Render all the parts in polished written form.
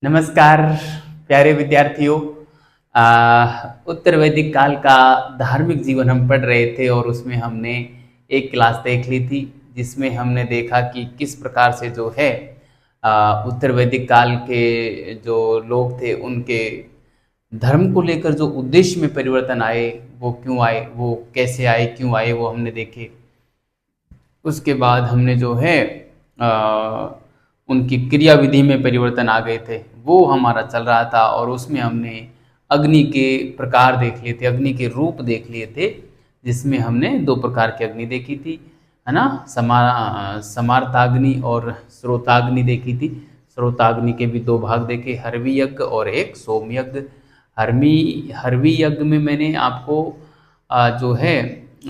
नमस्कार प्यारे विद्यार्थियों। उत्तर वैदिक काल का धार्मिक जीवन हम पढ़ रहे थे और उसमें हमने एक क्लास देख ली थी जिसमें हमने देखा कि किस प्रकार से जो है उत्तर वैदिक काल के जो लोग थे उनके धर्म को लेकर जो उद्देश्य में परिवर्तन आए, वो क्यों आए, वो कैसे आए, क्यों आए, वो हमने देखे। उसके बाद हमने जो है उनकी क्रिया विधि में परिवर्तन आ गए थे, वो हमारा चल रहा था। और उसमें हमने अग्नि के प्रकार देख लिए थे, अग्नि के रूप देख लिए थे, जिसमें हमने दो प्रकार की अग्नि देखी थी, है ना। समार्ताग्नि और स्रोताग्नि देखी थी। स्रोताग्नि के भी दो भाग देखे, हरवी यज्ञ और एक सोम यज्ञ। हरवी यज्ञ में मैंने आपको जो है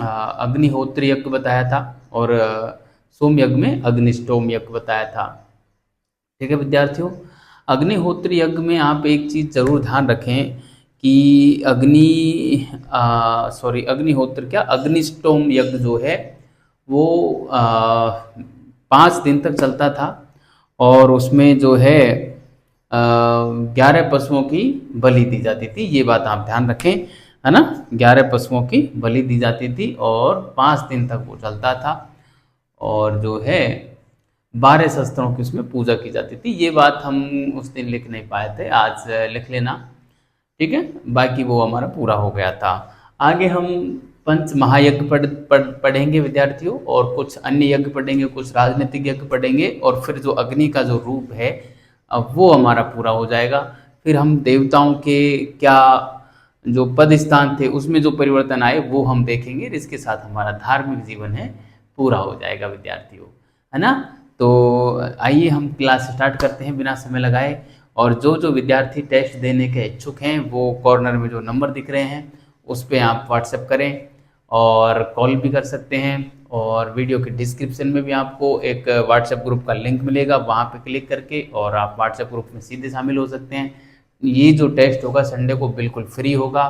अग्निहोत्र यज्ञ बताया था और सोम यज्ञ में अग्निष्टोम यज्ञ बताया था। ठीक है विद्यार्थियों, अग्निहोत्र यज्ञ में आप एक चीज़ जरूर ध्यान रखें कि अग्निष्टोम यज्ञ जो है वो 5 दिन तक चलता था और उसमें जो है 11 पशुओं की बलि दी जाती थी। ये बात आप ध्यान रखें, है ना। 11 पशुओं की बलि दी जाती थी और 5 दिन तक वो चलता था और जो है 12 शस्त्रों की उसमें पूजा की जाती थी। ये बात हम उस दिन लिख नहीं पाए थे, आज लिख लेना, ठीक है। बाकी वो हमारा पूरा हो गया था। आगे हम पंच महायज्ञ पढ़ेंगे विद्यार्थियों, और कुछ अन्य यज्ञ पढ़ेंगे, कुछ राजनीतिक यज्ञ पढ़ेंगे, और फिर जो अग्नि का जो रूप है अब वो हमारा पूरा हो जाएगा। फिर हम देवताओं के क्या जो पद स्थान थे उसमें जो परिवर्तन आए वो हम देखेंगे। इसके साथ हमारा धार्मिक जीवन है पूरा हो जाएगा विद्यार्थियों, है ना। तो आइए हम क्लास स्टार्ट करते हैं बिना समय लगाए। और जो विद्यार्थी टेस्ट देने के इच्छुक हैं वो कॉर्नर में जो नंबर दिख रहे हैं उस पर आप व्हाट्सएप करें और कॉल भी कर सकते हैं। और वीडियो के डिस्क्रिप्शन में भी आपको एक व्हाट्सएप ग्रुप का लिंक मिलेगा, वहाँ पे क्लिक करके और आप व्हाट्सएप ग्रुप में सीधे शामिल हो सकते हैं। ये जो टेस्ट होगा संडे को बिल्कुल फ्री होगा,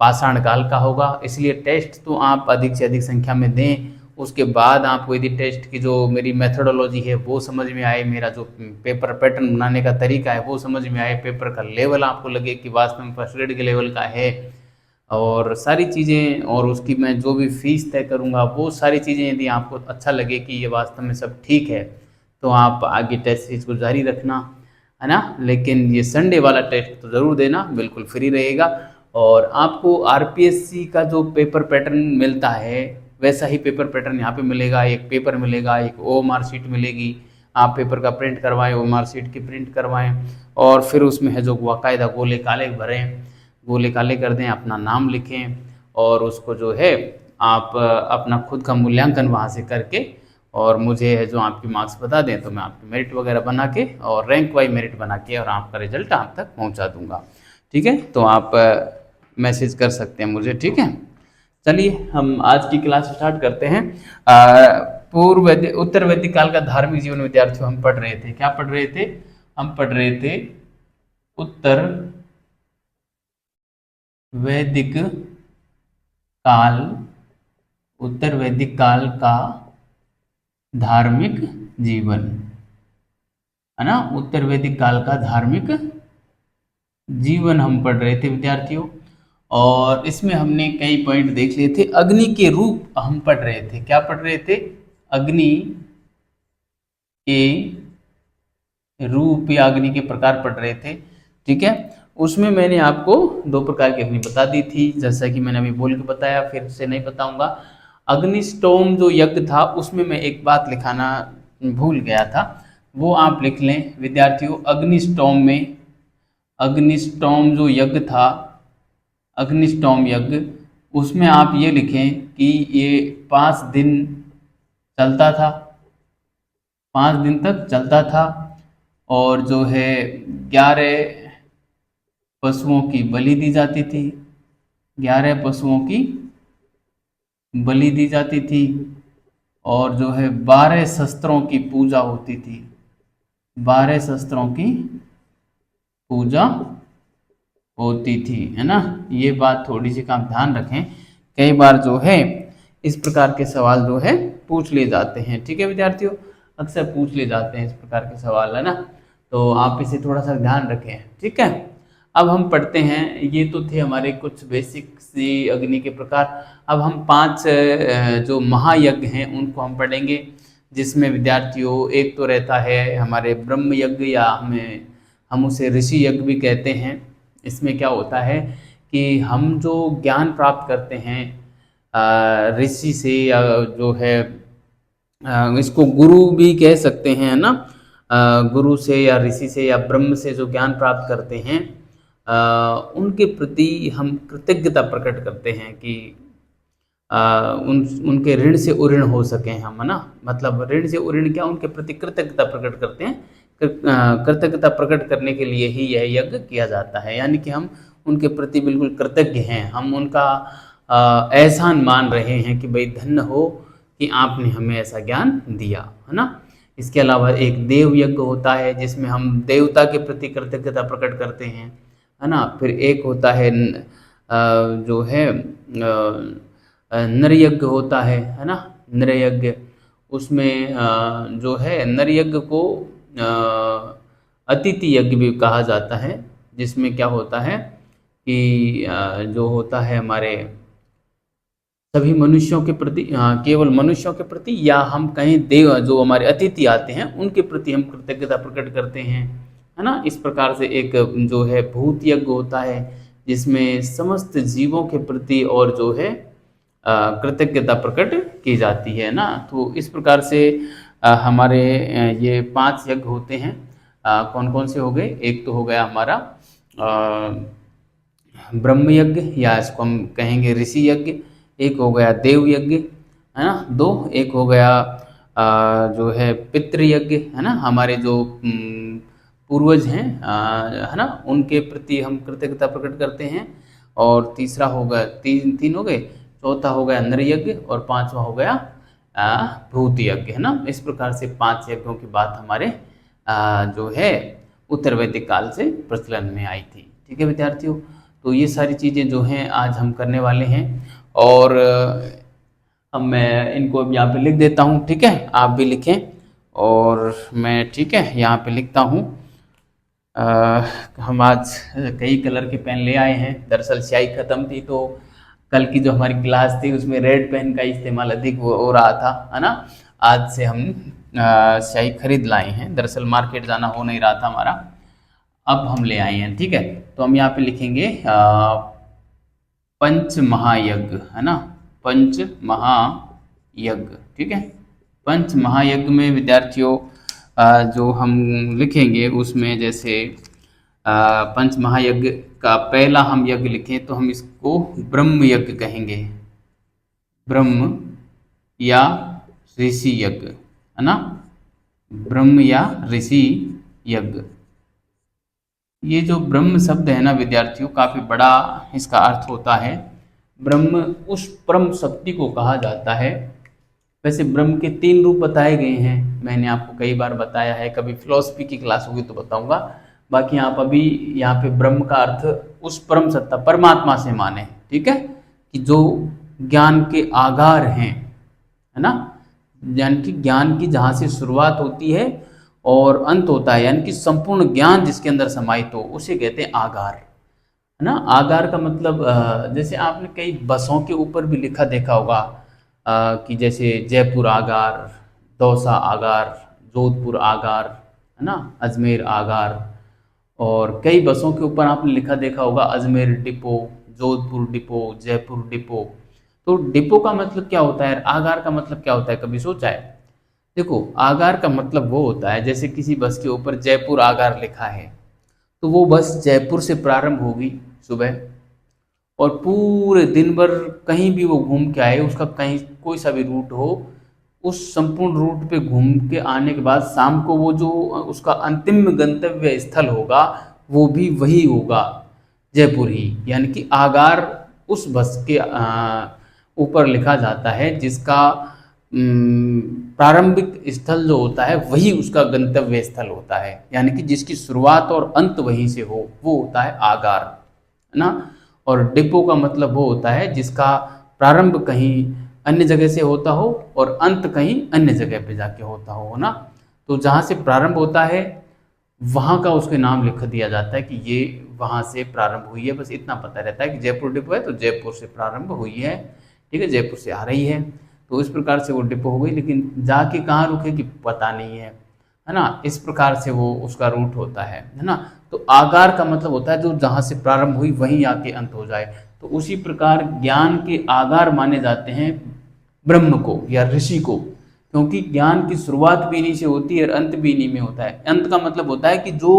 पाषाण काल का होगा, इसलिए टेस्ट तो आप अधिक से अधिक संख्या में दें। उसके बाद आपको यदि टेस्ट की जो मेरी मेथोडोलॉजी है वो समझ में आए, मेरा जो पेपर पैटर्न बनाने का तरीका है वो समझ में आए, पेपर का लेवल आपको लगे कि वास्तव में फर्स्ट ग्रेड के लेवल का है, और सारी चीज़ें, और उसकी मैं जो भी फीस तय करूँगा वो सारी चीज़ें यदि आपको अच्छा लगे कि ये वास्तव में सब ठीक है, तो आप आगे टेस्ट सीरीज को जारी रखना, है ना। लेकिन ये संडे वाला टेस्ट तो ज़रूर देना, बिल्कुल फ्री रहेगा। और आपको आरपीएससी का जो पेपर पैटर्न मिलता है वैसा ही पेपर पैटर्न यहाँ पे मिलेगा। एक पेपर मिलेगा, एक ओएमआर शीट मिलेगी, आप पेपर का प्रिंट करवाएं, ओएमआर शीट की प्रिंट करवाएं, और फिर उसमें है जो बाकायदा गोले काले भरें, गोले काले कर दें, अपना नाम लिखें, और उसको जो है आप अपना खुद का मूल्यांकन वहाँ से करके और मुझे है जो आपकी मार्क्स बता दें, तो मैं आपकी मेरिट वगैरह बना के और रैंक वाइज मेरिट बना के और आपका रिजल्ट आप तक पहुँचा दूँगा, ठीक है। तो आप मैसेज कर सकते हैं मुझे, ठीक है। चलिए हम आज की क्लास स्टार्ट करते हैं। उत्तर वैदिक काल का धार्मिक जीवन विद्यार्थियों हम पढ़ रहे थे। क्या पढ़ रहे थे? हम पढ़ रहे थे उत्तर वैदिक काल, उत्तर वैदिक काल का धार्मिक जीवन, है ना। उत्तर वैदिक काल का धार्मिक जीवन हम पढ़ रहे थे विद्यार्थियों, और इसमें हमने कई पॉइंट देख लिए थे। अग्नि के रूप हम पढ़ रहे थे। क्या पढ़ रहे थे? अग्नि के रूप या अग्नि के प्रकार पढ़ रहे थे, ठीक है। उसमें मैंने आपको 2 प्रकार की अग्नि बता दी थी, जैसा कि मैंने अभी बोल के बताया, फिर से नहीं बताऊंगा। अग्निष्टोम जो यज्ञ था उसमें मैं एक बात लिखाना भूल गया था, वो आप लिख लें विद्यार्थियों। अग्निष्टोम जो यज्ञ था, अग्निष्टोम यज्ञ, उसमें आप ये लिखें कि ये 5 दिन चलता था, 5 दिन तक चलता था, और जो है 11 पशुओं की बलि दी जाती थी, 11 पशुओं की बलि दी जाती थी, और जो है 12 शस्त्रों की पूजा होती थी, 12 शस्त्रों की पूजा होती थी, है ना। ये बात थोड़ी सी का ध्यान रखें, कई बार जो है इस प्रकार के सवाल जो है पूछ लिए जाते हैं, ठीक है विद्यार्थियों, अक्सर पूछ लिए जाते हैं इस प्रकार के सवाल, है ना। तो आप इसे थोड़ा सा ध्यान रखें, ठीक है। अब हम पढ़ते हैं, ये तो थे हमारे कुछ बेसिक सी अग्नि के प्रकार। अब हम 5 जो महायज्ञ हैं उनको हम पढ़ेंगे, जिसमें विद्यार्थियों एक तो रहता है हमारे ब्रह्म यज्ञ, या हम उसे ऋषि यज्ञ भी कहते हैं। इसमें क्या होता है कि हम जो ज्ञान प्राप्त करते हैं ऋषि से, या जो है इसको गुरु भी कह सकते हैं, है ना, गुरु से या ऋषि से या ब्रह्म से जो ज्ञान प्राप्त करते हैं उनके प्रति हम कृतज्ञता प्रकट करते हैं कि उनके ऋण से उऋण हो सकें हम, है ना। मतलब ऋण से उऋण क्या, उनके प्रति कृतज्ञता प्रकट करते हैं। कृतज्ञता प्रकट करने के लिए ही यह यज्ञ किया जाता है, यानी कि हम उनके प्रति बिल्कुल कृतज्ञ हैं, हम उनका एहसान मान रहे हैं कि भाई धन्य हो कि आपने हमें ऐसा ज्ञान दिया, है ना। इसके अलावा एक देव यज्ञ होता है जिसमें हम देवता के प्रति कृतज्ञता प्रकट करते हैं, है ना। फिर एक होता है जो है नर यज्ञ होता है ना, नर यज्ञ। उसमें जो है नर यज्ञ को अतिथि यज्ञ भी कहा जाता है, जिसमें क्या होता है कि जो होता है हमारे सभी मनुष्यों के प्रति, केवल मनुष्यों के प्रति, या हम कहें देव जो हमारे अतिथि आते हैं उनके प्रति हम कृतज्ञता प्रकट करते हैं, है ना। इस प्रकार से एक जो है भूत यज्ञ होता है जिसमें समस्त जीवों के प्रति और जो है कृतज्ञता प्रकट की जाती है ना। तो इस प्रकार से हमारे ये 5 यज्ञ होते हैं। कौन कौन से हो गए, एक तो हो गया हमारा ब्रह्म यज्ञ, या इसको हम कहेंगे ऋषि यज्ञ। एक हो गया देव यज्ञ, है ना। एक हो गया जो है पितृ यज्ञ, है ना, हमारे जो पूर्वज हैं, है ना, उनके प्रति हम कृतज्ञता प्रकट करते हैं। और तीसरा होगा, तीन हो गए, चौथा हो गया नर यज्ञ, और 5वां हो गया भूत यज्ञ, है ना। इस प्रकार से 5 यज्ञों की बात हमारे जो है उत्तर वैदिक काल से प्रचलन में आई थी, ठीक है विद्यार्थियों। तो ये सारी चीज़ें जो हैं आज हम करने वाले हैं, और अब मैं इनको अब यहाँ पे लिख देता हूँ, ठीक है, आप भी लिखें। और मैं, ठीक है, यहाँ पे लिखता हूँ। हम आज कई कलर के पेन ले आए हैं, दरअसल स्याही ख़त्म थी, तो कल की जो हमारी क्लास थी उसमें रेड पेन का इस्तेमाल अधिक हो रहा था, है ना। आज से हम स्याही खरीद लाए हैं, दरअसल मार्केट जाना हो नहीं रहा था हमारा, अब हम ले आए हैं, ठीक है। तो हम यहाँ पे लिखेंगे पंच महायज्ञ, है ना, पंच महायज्ञ, ठीक है। पंच महायज्ञ में विद्यार्थियों जो हम लिखेंगे उसमें जैसे पंच महायज्ञ का पहला हम यज्ञ लिखें तो हम इसको ब्रह्म यज्ञ कहेंगे, ब्रह्म या ऋषि यज्ञ, है ना, ब्रह्म या ऋषि यज्ञ। ये जो ब्रह्म शब्द है ना विद्यार्थियों, काफ़ी बड़ा इसका अर्थ होता है। ब्रह्म उस परम शक्ति को कहा जाता है। वैसे ब्रह्म के 3 रूप बताए गए हैं, मैंने आपको कई बार बताया है, कभी फिलॉसफी की क्लास होगी तो बताऊंगा। बाकी आप अभी यहाँ पे ब्रह्म का अर्थ उस परम सत्ता परमात्मा से माने, ठीक है, कि जो ज्ञान के आगार हैं, है ना, यानी कि ज्ञान की जहाँ से शुरुआत होती है और अंत होता है, यानी कि संपूर्ण ज्ञान जिसके अंदर समाहित हो उसे कहते हैं आगार, है ना। आगार का मतलब जैसे आपने कई बसों के ऊपर भी लिखा देखा होगा कि जैसे जयपुर आगार, दौसा आगार, जोधपुर आगार, है ना, अजमेर आगार। और कई बसों के ऊपर आपने लिखा देखा होगा Ajmer depot, Jodhpur depot, Jaipur depot. तो डिपो का मतलब क्या होता है, आगार का मतलब क्या होता है, कभी सोचा है? देखो, आगार का मतलब वो होता है जैसे किसी बस के ऊपर जयपुर आगार लिखा है तो वो बस जयपुर से प्रारंभ होगी सुबह, और पूरे दिन भर कहीं भी वो घूम के आए, उसका कहीं कोई सा भी रूट हो, उस संपूर्ण रूट पे घूम के आने के बाद शाम को वो जो उसका अंतिम गंतव्य स्थल होगा वो भी वही होगा, जयपुर ही। यानी कि आगार उस बस के ऊपर लिखा जाता है जिसका प्रारंभिक स्थल जो होता है वही उसका गंतव्य स्थल होता है, यानी कि जिसकी शुरुआत और अंत वहीं से हो, वो होता है आगार, है ना। और डिपो का मतलब वो होता है जिसका प्रारंभ कहीं अन्य जगह से होता हो और अंत कहीं अन्य जगह पे जाके होता हो ना। तो जहाँ से प्रारंभ होता है वहाँ का उसके नाम लिख दिया जाता है कि ये वहाँ से प्रारंभ हुई है। बस इतना पता रहता है कि जयपुर डिपो है तो जयपुर से प्रारंभ हुई है, ठीक है, जयपुर से आ रही है। तो इस प्रकार से वो डिपो हो गई, लेकिन जाके कहाँ रुकेगी पता नहीं है ना। इस प्रकार से वो उसका रूट होता है ना। तो आगार का मतलब होता है जो जहाँ से प्रारंभ हुई वहीं आके अंत हो जाए। तो उसी प्रकार ज्ञान के आगार माने जाते हैं ब्रह्म को या ऋषि को, क्योंकि ज्ञान की शुरुआत भी इन्हीं से होती है और अंत भी इन्हीं में होता है। अंत का मतलब होता है कि जो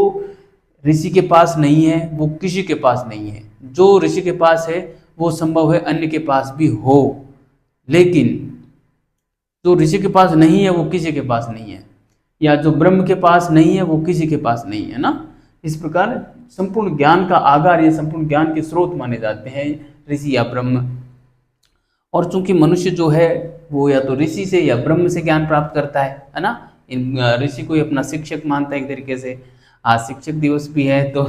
ऋषि के पास नहीं है वो किसी के पास नहीं है, जो ऋषि के पास है वो संभव है अन्य के पास भी हो, लेकिन जो ऋषि के पास नहीं है वो किसी के पास नहीं है, या जो ब्रह्म के पास नहीं है वो किसी के पास नहीं है ना। इस प्रकार संपूर्ण ज्ञान का आगार या संपूर्ण ज्ञान के स्रोत माने जाते हैं ऋषि या ब्रह्म। और चूंकि मनुष्य जो है वो या तो ऋषि से या ब्रह्म से ज्ञान प्राप्त करता है ना। इन ऋषि को ही अपना शिक्षक मानता है एक तरीके से। आज शिक्षक दिवस भी है, तो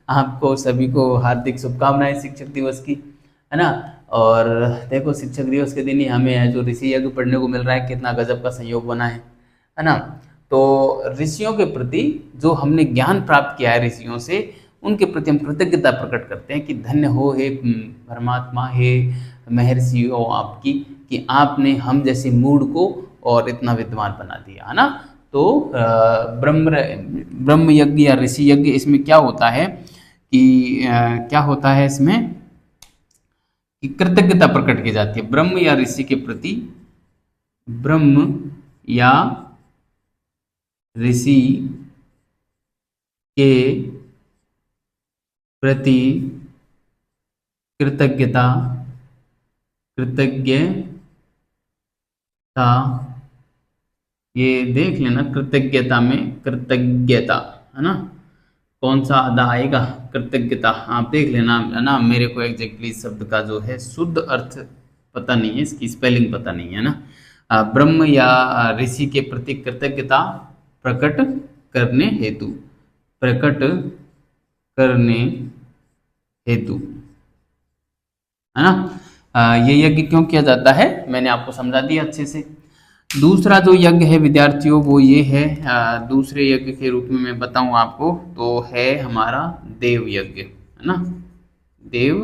आपको सभी को हार्दिक शुभकामनाएं शिक्षक दिवस की, है ना। और देखो शिक्षक दिवस के दिन ही हमें जो ऋषि यज्ञ पढ़ने को मिल रहा है, कितना गजब का संयोग बना है ना। तो ऋषियों के प्रति जो हमने ज्ञान प्राप्त किया है ऋषियों से, उनके प्रति हम कृतज्ञता प्रकट करते हैं कि धन्य हो हे परमात्मा, हे महर्षि हो आपकी, कि आपने हम जैसे मूढ़ को और इतना विद्वान बना दिया, है ना। तो ब्रह्म यज्ञ या ऋषि यज्ञ, इसमें क्या होता है कि क्या होता है इसमें कि कृतज्ञता प्रकट की जाती है ब्रह्म या ऋषि के प्रति। ब्रह्म या ऋषि के प्रति कृतज्ञता ये देख लेना, कृतज्ञता में कृतज्ञता, है ना, कौन सा अदा आएगा, कृतज्ञता आप देख लेना, है ना। मेरे को एग्जैक्टली शब्द का जो है शुद्ध अर्थ पता नहीं है, इसकी स्पेलिंग पता नहीं है ना। ब्रह्म या ऋषि के प्रति कृतज्ञता प्रकट करने हेतु, प्रकट करने हेतु, है ना। ये यज्ञ क्यों किया जाता है मैंने आपको समझा दिया अच्छे से। दूसरा जो यज्ञ है विद्यार्थियों वो ये है, दूसरे यज्ञ के रूप में मैं बताऊं आपको तो है हमारा देव यज्ञ, है ना, देव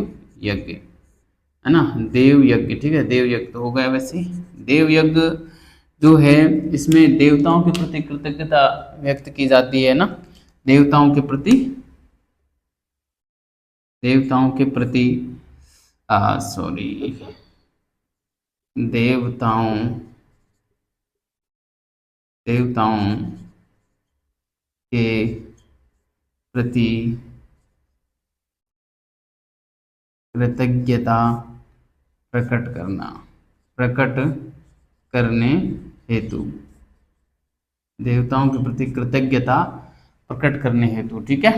यज्ञ, है ना, देव यज्ञ, ठीक है। देव यज्ञ तो हो गया। वैसे देव यज्ञ जो है इसमें देवताओं के प्रति कृतज्ञता व्यक्त की जाती है ना। देवताओं के प्रति, देवताओं के प्रति सॉरी देवताओं देवताओं के प्रति कृतज्ञता प्रकट करना, प्रकट करने हेतु, देवताओं के प्रति कृतज्ञता प्रकट करने हेतु, ठीक है।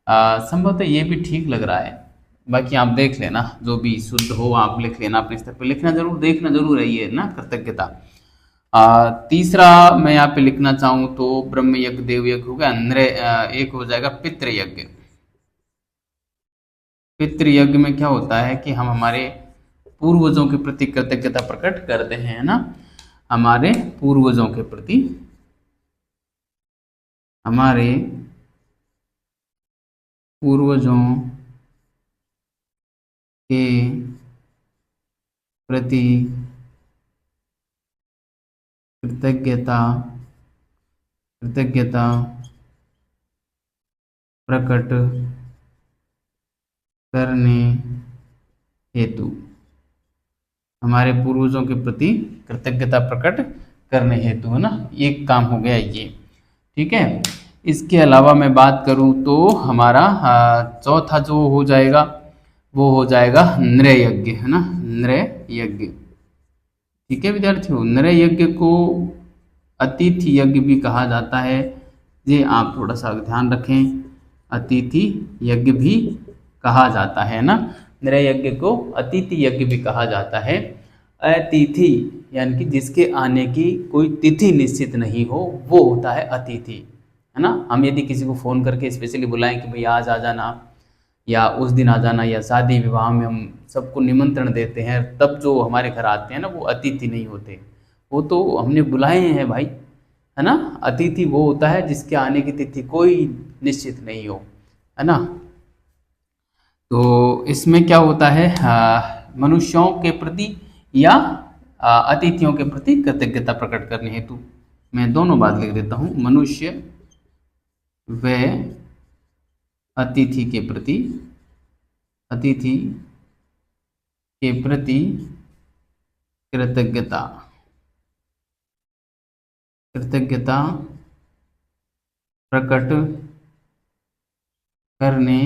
संभवतः ये भी ठीक लग रहा है, बाकी आप देख लेना, जो भी शुद्ध हो आप लिख लेना, अपने स्तर पर लिखना जरूर, देखना जरूर है ये ना कृतज्ञता। तीसरा मैं यहाँ पे लिखना चाहूँ तो ब्रह्म यज्ञ देव यज्ञ हो गया, एक हो जाएगा पितृयज्ञ। पितृयज्ञ में क्या होता है कि हम हमारे पूर्वजों के प्रति कृतज्ञता प्रकट करते हैं ना, हमारे पूर्वजों के प्रति, हमारे पूर्वजों के प्रति कृतज्ञता प्रकट करने हेतु, हमारे पूर्वजों के प्रति कृतज्ञता प्रकट करने हेतु, है ना। ये काम हो गया ये, ठीक है। इसके अलावा मैं बात करूं तो हमारा चौथा जो हो जाएगा वो हो जाएगा नृ यज्ञ, है ना, नृ यज्ञ, ठीक है विद्यार्थियों। नृ यज्ञ को अतिथि यज्ञ भी कहा जाता है, ये आप थोड़ा सा ध्यान रखें, अतिथि यज्ञ भी कहा जाता है ना। नृ यज्ञ को अतिथि यज्ञ भी कहा जाता है। अतिथि यानी कि जिसके आने की कोई तिथि निश्चित नहीं हो वो होता है अतिथि, है ना। हम यदि किसी को फ़ोन करके स्पेशली बुलाएं कि भाई आज आ जाना या उस दिन आ जाना, या शादी विवाह में हम सबको निमंत्रण देते हैं, तब जो हमारे घर आते हैं ना वो अतिथि नहीं होते, वो तो हमने बुलाए हैं भाई, है ना। अतिथि वो होता है जिसके आने की तिथि कोई निश्चित नहीं हो, है ना। तो इसमें क्या होता है, मनुष्यों के प्रति या अतिथियों के प्रति कृतज्ञता प्रकट करने हेतु। मैं दोनों बात लिख देता हूँ, मनुष्य व अतिथि के प्रति, अतिथि के प्रति कृतज्ञता, कृतज्ञता प्रकट करने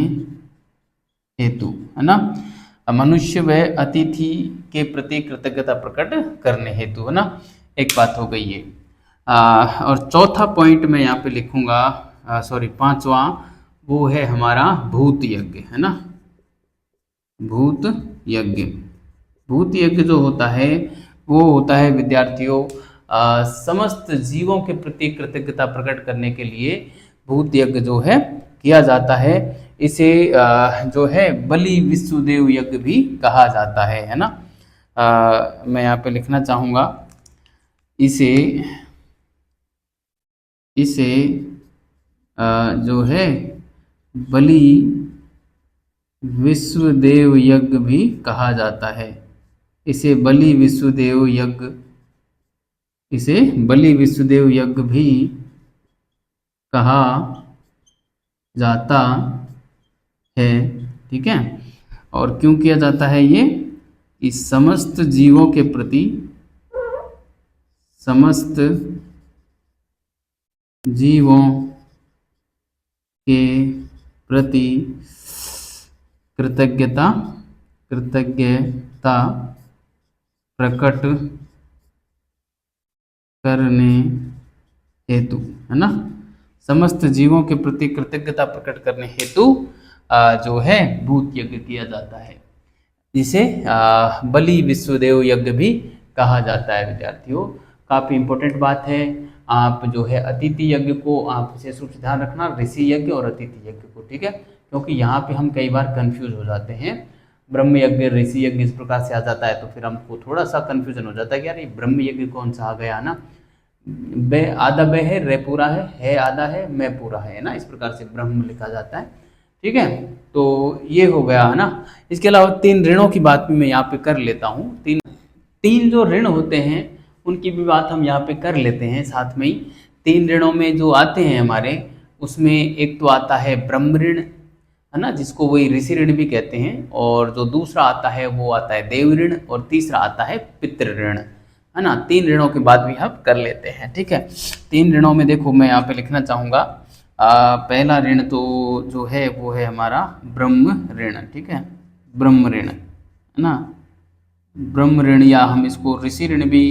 हेतु, है ना। मनुष्य व अतिथि के प्रति कृतज्ञता प्रकट करने हेतु, है ना। एक बात हो गई ये। और चौथा पॉइंट मैं यहाँ पे लिखूंगा, सॉरी पांचवा, वो है हमारा भूत यज्ञ, है ना। भूत यज्ञ, भूत यज्ञ जो होता है वो होता है विद्यार्थियों समस्त जीवों के प्रति कृतज्ञता प्रकट करने के लिए भूत यज्ञ जो है किया जाता है। इसे जो है बलि विश्वदेव यज्ञ भी कहा जाता है ना। मैं यहाँ पे लिखना चाहूँगा, इसे इसे जो है बलि विश्वदेव यज्ञ भी कहा जाता है। इसे बलि विश्वदेव यज्ञ, इसे बलि विश्वदेव यज्ञ भी कहा जाता है, ठीक है। और क्यों किया जाता है ये, इस समस्त जीवों के प्रति, समस्त जीवों के प्रति कृतज्ञता, कृतज्ञता प्रकट करने हेतु, है ना। समस्त जीवों के प्रति कृतज्ञता प्रकट करने हेतु जो है भूत यज्ञ किया जाता है, जिसे बलि विश्वदेव यज्ञ भी कहा जाता है। विद्यार्थियों काफ़ी इंपॉर्टेंट बात है, आप जो है अतिथि यज्ञ को आप विशेष रूप से ध्यान रखना, ऋषि यज्ञ और अतिथि यज्ञ को, ठीक है। क्योंकि यहाँ पे हम कई बार कंफ्यूज हो जाते हैं, ब्रह्म यज्ञ ऋषि यज्ञ इस प्रकार से आ जाता है तो फिर हमको थोड़ा सा कंफ्यूजन हो जाता है कि यार ये ब्रह्म यज्ञ कौन सा आ गया ना। बे आधा बे है, रे पूरा है आधा है, मैं पूरा है ना, इस प्रकार से ब्रह्म लिखा जाता है, ठीक है। तो ये हो गया है ना। इसके अलावा 3 ऋणों की बात भी मैं यहाँ पे कर लेता हूँ। तीन जो ऋण होते हैं उनकी भी बात हम यहाँ पे कर लेते हैं साथ में ही। 3 ऋणों में जो आते हैं हमारे, उसमें एक तो आता है ब्रह्म ऋण, है ना, जिसको वही ऋषि ऋण भी कहते हैं, और जो दूसरा आता है वो आता है देव ऋण, और तीसरा आता है पितृ ऋण, है ना। 3 ऋणों की बात भी हम कर लेते हैं, ठीक है। 3 ऋणों में देखो मैं यहाँ पे लिखना चाहूँगा, पहला ऋण तो जो है वो है हमारा ब्रह्म ऋण, ठीक है, ब्रह्म ऋण, है ना। ब्रह्म ऋण, या हम इसको ऋषि ऋण भी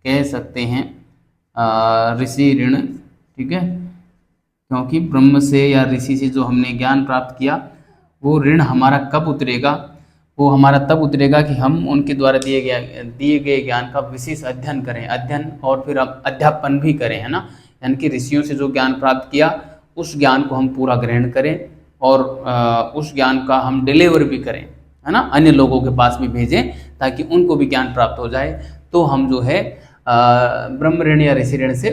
कह सकते हैं, ऋषि ऋण, ठीक है। क्योंकि ब्रह्म से या ऋषि से जो हमने ज्ञान प्राप्त किया वो ऋण हमारा कब उतरेगा, वो हमारा तब उतरेगा कि हम उनके द्वारा दिए गए ज्ञान का विशेष अध्ययन करें, अध्ययन और फिर अध्यापन भी करें, है ना। यानी कि ऋषियों से जो ज्ञान प्राप्त किया उस ज्ञान को हम पूरा ग्रहण करें और उस ज्ञान का हम डिलीवर भी करें, है ना, अन्य लोगों के पास भी भेजें ताकि उनको भी ज्ञान प्राप्त हो जाए। तो हम जो है ब्रह्म ऋण या ऋषि ऋण से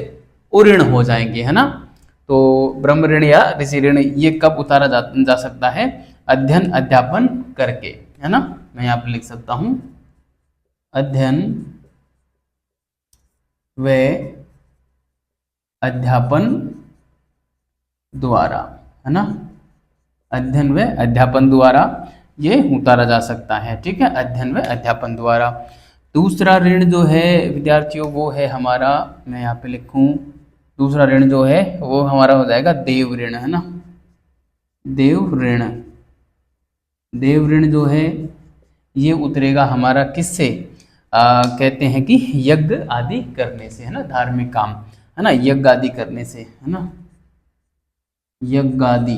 उऋण हो जाएंगे, है ना। तो ब्रह्म ऋण या ऋषि ऋण ये कब उतारा जा सकता है, अध्ययन अध्यापन करके, है ना। मैं यहाँ पर लिख सकता हूँ अध्ययन व अध्यापन द्वारा, है ना, अध्ययन व अध्यापन द्वारा ये उतारा जा सकता है, ठीक है, अध्ययन व अध्यापन द्वारा। दूसरा ऋण जो है विद्यार्थियों वो है हमारा, मैं यहाँ पे लिखूँ, दूसरा ऋण जो है वो हमारा हो जाएगा देव ऋण, है ना, देव ऋण। देव ऋण जो है ये उतरेगा हमारा किससे, कहते हैं कि यज्ञ आदि करने से, है ना, धार्मिक काम, है ना, यज्ञ आदि करने से, है ना, यज्ञ आदि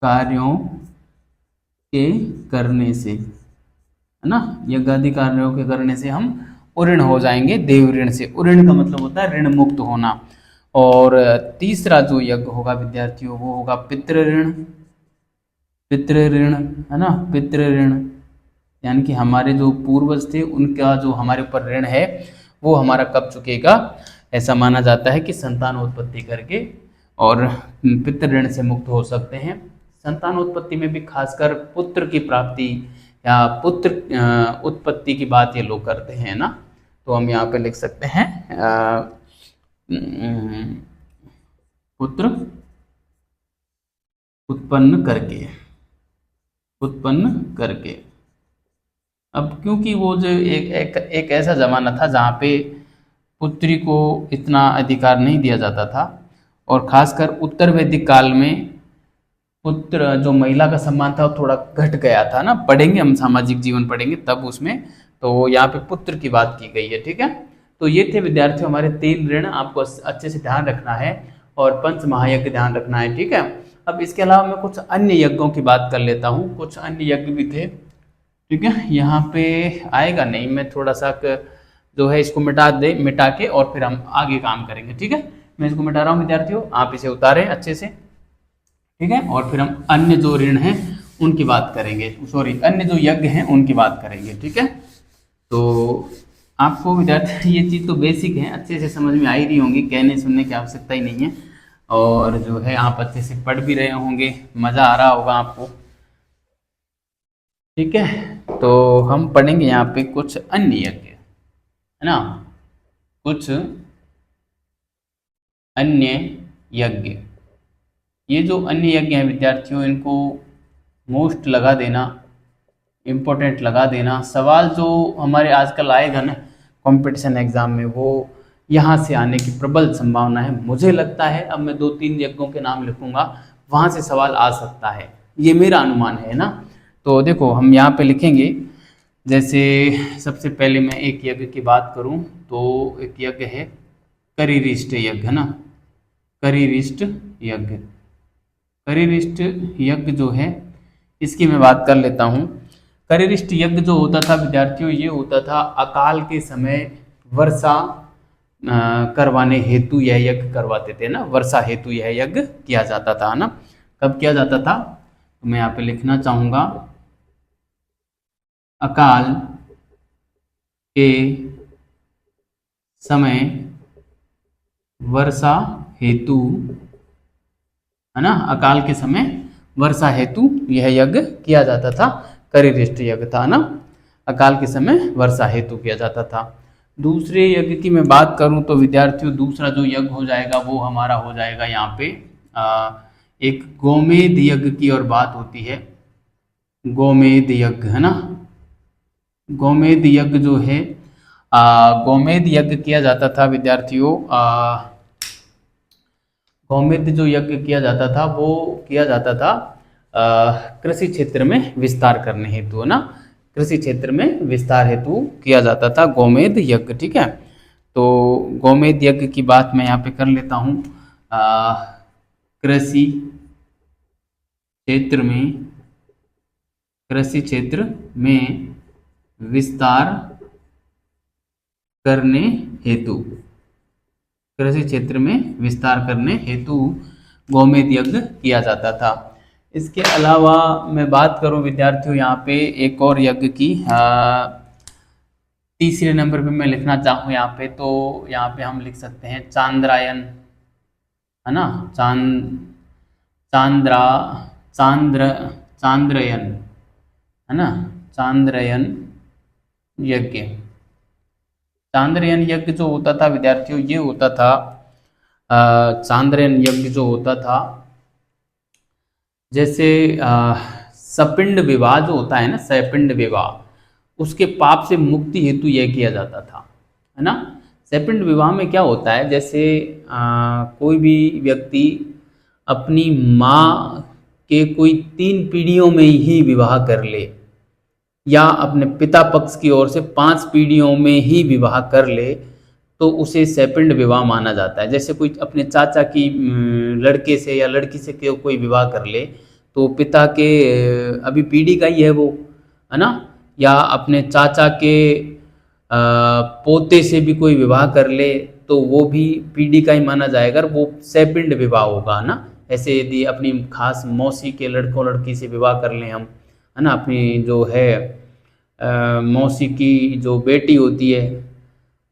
कार्यों के करने से, है ना, यज्ञ आदि कार्यों के करने से हम उऋण हो जाएंगे देव ऋण से। उऋण का मतलब होता है ऋण मुक्त होना। और तीसरा जो यज्ञ होगा विद्यार्थियों वो होगा पितृ ऋण, पितृ ऋण, है ना, पितृ ऋण, यानी कि हमारे जो पूर्वज थे उनका जो हमारे ऊपर ऋण है वो हमारा कब चुकेगा। ऐसा माना जाता है कि संतानोत्पत्ति करके और पितृ ऋण से मुक्त हो सकते हैं। संतानोत्पत्ति में भी खासकर पुत्र की प्राप्ति या पुत्र उत्पत्ति की बात ये लोग करते हैं ना। तो हम यहाँ पे लिख सकते हैं पुत्र उत्पन्न करके। अब क्योंकि वो जो एक ऐसा जमाना था जहाँ पे पुत्री को इतना अधिकार नहीं दिया जाता था, और खासकर उत्तर वैदिक काल में पुत्र जो महिला का सम्मान था वो थोड़ा घट गया था ना। पढ़ेंगे हम, सामाजिक जीवन पढ़ेंगे तब उसमें, तो यहाँ पे पुत्र की बात की गई है, ठीक है। तो ये थे विद्यार्थियों हमारे 3 ऋण, आपको अच्छे से ध्यान रखना है, और पंच महायज्ञ ध्यान रखना है, ठीक है। अब इसके अलावा मैं कुछ अन्य यज्ञों की बात कर लेता हूँ। कुछ अन्य यज्ञ भी थे, ठीक है। यहाँ पे आएगा नहीं, मैं थोड़ा सा जो है इसको मिटा के और फिर हम आगे काम करेंगे, ठीक है। मैं इसको मिटा रहा हूँ विद्यार्थियों, आप इसे उतारें अच्छे से, ठीक है। और फिर हम अन्य जो ऋण हैं उनकी बात करेंगे, सॉरी अन्य जो यज्ञ हैं उनकी बात करेंगे, ठीक है। तो आपको विद्यार्थी ये चीज़ तो बेसिक है, अच्छे से समझ में आ ही रही होंगी, कहने सुनने की आवश्यकता ही नहीं है, और जो है आप अच्छे से पढ़ भी रहे होंगे, मज़ा आ रहा होगा आपको, ठीक है। तो हम पढ़ेंगे यहाँ पे कुछ अन्य यज्ञ, है ना, कुछ अन्य यज्ञ। ये जो अन्य यज्ञ हैं विद्यार्थियों, इनको मोस्ट लगा देना, इम्पोर्टेंट लगा देना। सवाल जो हमारे आजकल आएगा ना कंपटीशन एग्जाम में, वो यहाँ से आने की प्रबल संभावना है, मुझे लगता है। अब मैं 2-3 यज्ञों के नाम लिखूंगा, वहाँ से सवाल आ सकता है, ये मेरा अनुमान है ना। तो देखो हम यहाँ पे लिखेंगे, जैसे सबसे पहले मैं एक यज्ञ की बात करूँ तो एक यज्ञ है करिरिष्ट यज्ञ, है ना, करिरिष्ट यज्ञ। करिरिष्ट यज्ञ जो है इसकी मैं बात कर लेता हूँ। करिरिष्ट यज्ञ जो होता था विद्यार्थियों, ये होता था अकाल के समय वर्षा करवाने हेतु यह यज्ञ करवाते थे ना, वर्षा हेतु यह यज्ञ किया जाता था ना। कब किया जाता था, तो मैं यहाँ पे लिखना चाहूँगा, अकाल के समय वर्षा हेतु, है ना, अकाल के समय वर्षा हेतु यह यज्ञ किया जाता था। करिरिष्ट यज्ञ था ना, अकाल के समय वर्षा हेतु किया जाता था। दूसरे यज्ञ की मैं बात करूं तो विद्यार्थियों, दूसरा जो यज्ञ हो जाएगा वो हमारा हो जाएगा यहाँ पे एक गोमेध यज्ञ की और बात होती है। गोमेध यज्ञ, है ना, गोमेध यज्ञ जो है, गोमेध यज्ञ किया जाता था विद्यार्थियों। गोमेध जो यज्ञ किया जाता था वो किया जाता था कृषि क्षेत्र में विस्तार करने हेतु, है ना, कृषि क्षेत्र में विस्तार हेतु किया जाता था गोमेध यज्ञ, ठीक है। तो गोमेध यज्ञ की बात मैं यहाँ पे कर लेता हूँ। कृषि क्षेत्र में विस्तार करने हेतु, कृषि क्षेत्र में विस्तार करने हेतु गोमेध यज्ञ किया जाता था। इसके अलावा मैं बात करूं विद्यार्थियों यहाँ पे एक और यज्ञ की, तीसरे नंबर पे मैं लिखना चाहूँ यहाँ पे, तो यहाँ पे हम लिख सकते हैं चांद्रायन, है ना, चांद्रयन, है ना, चांद्रयन यज्ञ। चांद्रयन यज्ञ जो होता था विद्यार्थियों, ये होता था चांद्रयन यज्ञ जो होता था, जैसे सपिंड विवाह जो होता है ना, सपिंड विवाह, उसके पाप से मुक्ति हेतु यह किया जाता था, है ना। सपिंड विवाह में क्या होता है, जैसे कोई भी व्यक्ति अपनी माँ के कोई 3 पीढ़ियों में ही विवाह कर ले, या अपने पिता पक्ष की ओर से 5 पीढ़ियों में ही विवाह कर ले, तो उसे सैपिंड विवाह माना जाता है। जैसे कोई अपने चाचा की लड़के से या लड़की से कोई विवाह कर ले, तो पिता के अभी पीढ़ी का ही है वो, है ना, या अपने चाचा के पोते से भी कोई विवाह कर ले तो वो भी पीढ़ी का ही माना जाएगा, वो सैपिंड विवाह होगा, है ना। ऐसे यदि अपनी खास मौसी के लड़कों लड़की से विवाह कर लें हम, है ना, अपनी जो है मौसी की जो बेटी होती है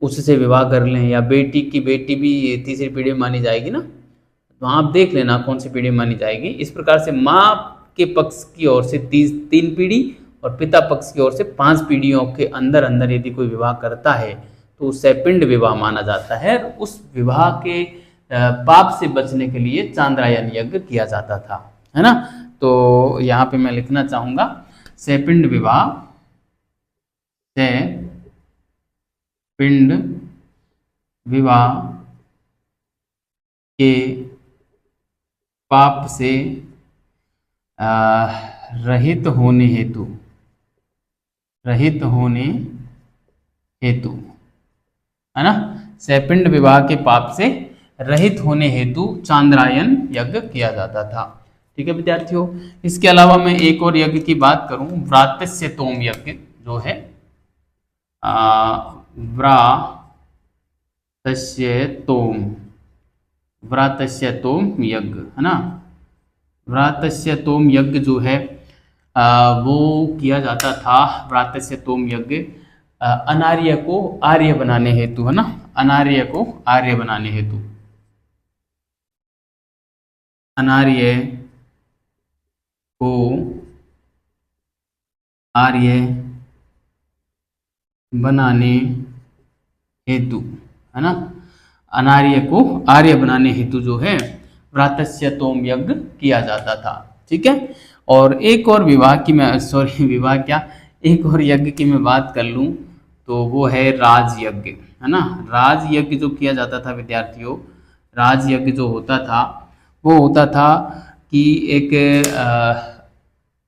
उससे विवाह कर लें, या बेटी की बेटी भी तीसरी पीढ़ी में मानी जाएगी ना, तो आप देख लेना कौन सी पीढ़ी में मानी जाएगी। इस प्रकार से माँ के पक्ष की ओर से 3 पीढ़ी और पिता पक्ष की ओर से 5 पीढ़ियों के अंदर अंदर यदि कोई विवाह करता है तो उसे पिंड विवाह माना जाता है। उस विवाह के पाप से बचने के लिए चांद्रायन यज्ञ किया जाता था, है ना। तो यहाँ पे मैं लिखना चाहूंगा सेपिंड विवाह, से पिंड विवाह के पाप से रहित होने हेतु, है ना, सेपिंड विवाह के पाप से रहित होने हेतु चांद्रायन यज्ञ किया जाता था। ठीक है विद्यार्थियों, इसके अलावा मैं एक और यज्ञ की बात करूं, व्रातस्य तोम यज्ञ जो है, व्रातस्य तोम यज्ञ, है ना। व्रातस्य तोम यज्ञ जो है वो किया जाता था, व्रातस्य तोम यज्ञ अनार्य को आर्य बनाने हेतु, है ना, अनार्य को आर्य बनाने हेतु, अनार्य को आर्य बनाने हेतु, है ना, अनार्य को आर्य बनाने हेतु जो है व्रातस्य तोम यज्ञ किया जाता था। ठीक है, और एक और विवाह की मैं विवाह क्या, एक और यज्ञ की मैं बात कर लूं तो वो है राजयज्ञ, है ना। राजयज्ञ जो किया जाता था विद्यार्थियों, राजयज्ञ जो होता था वो होता था कि एक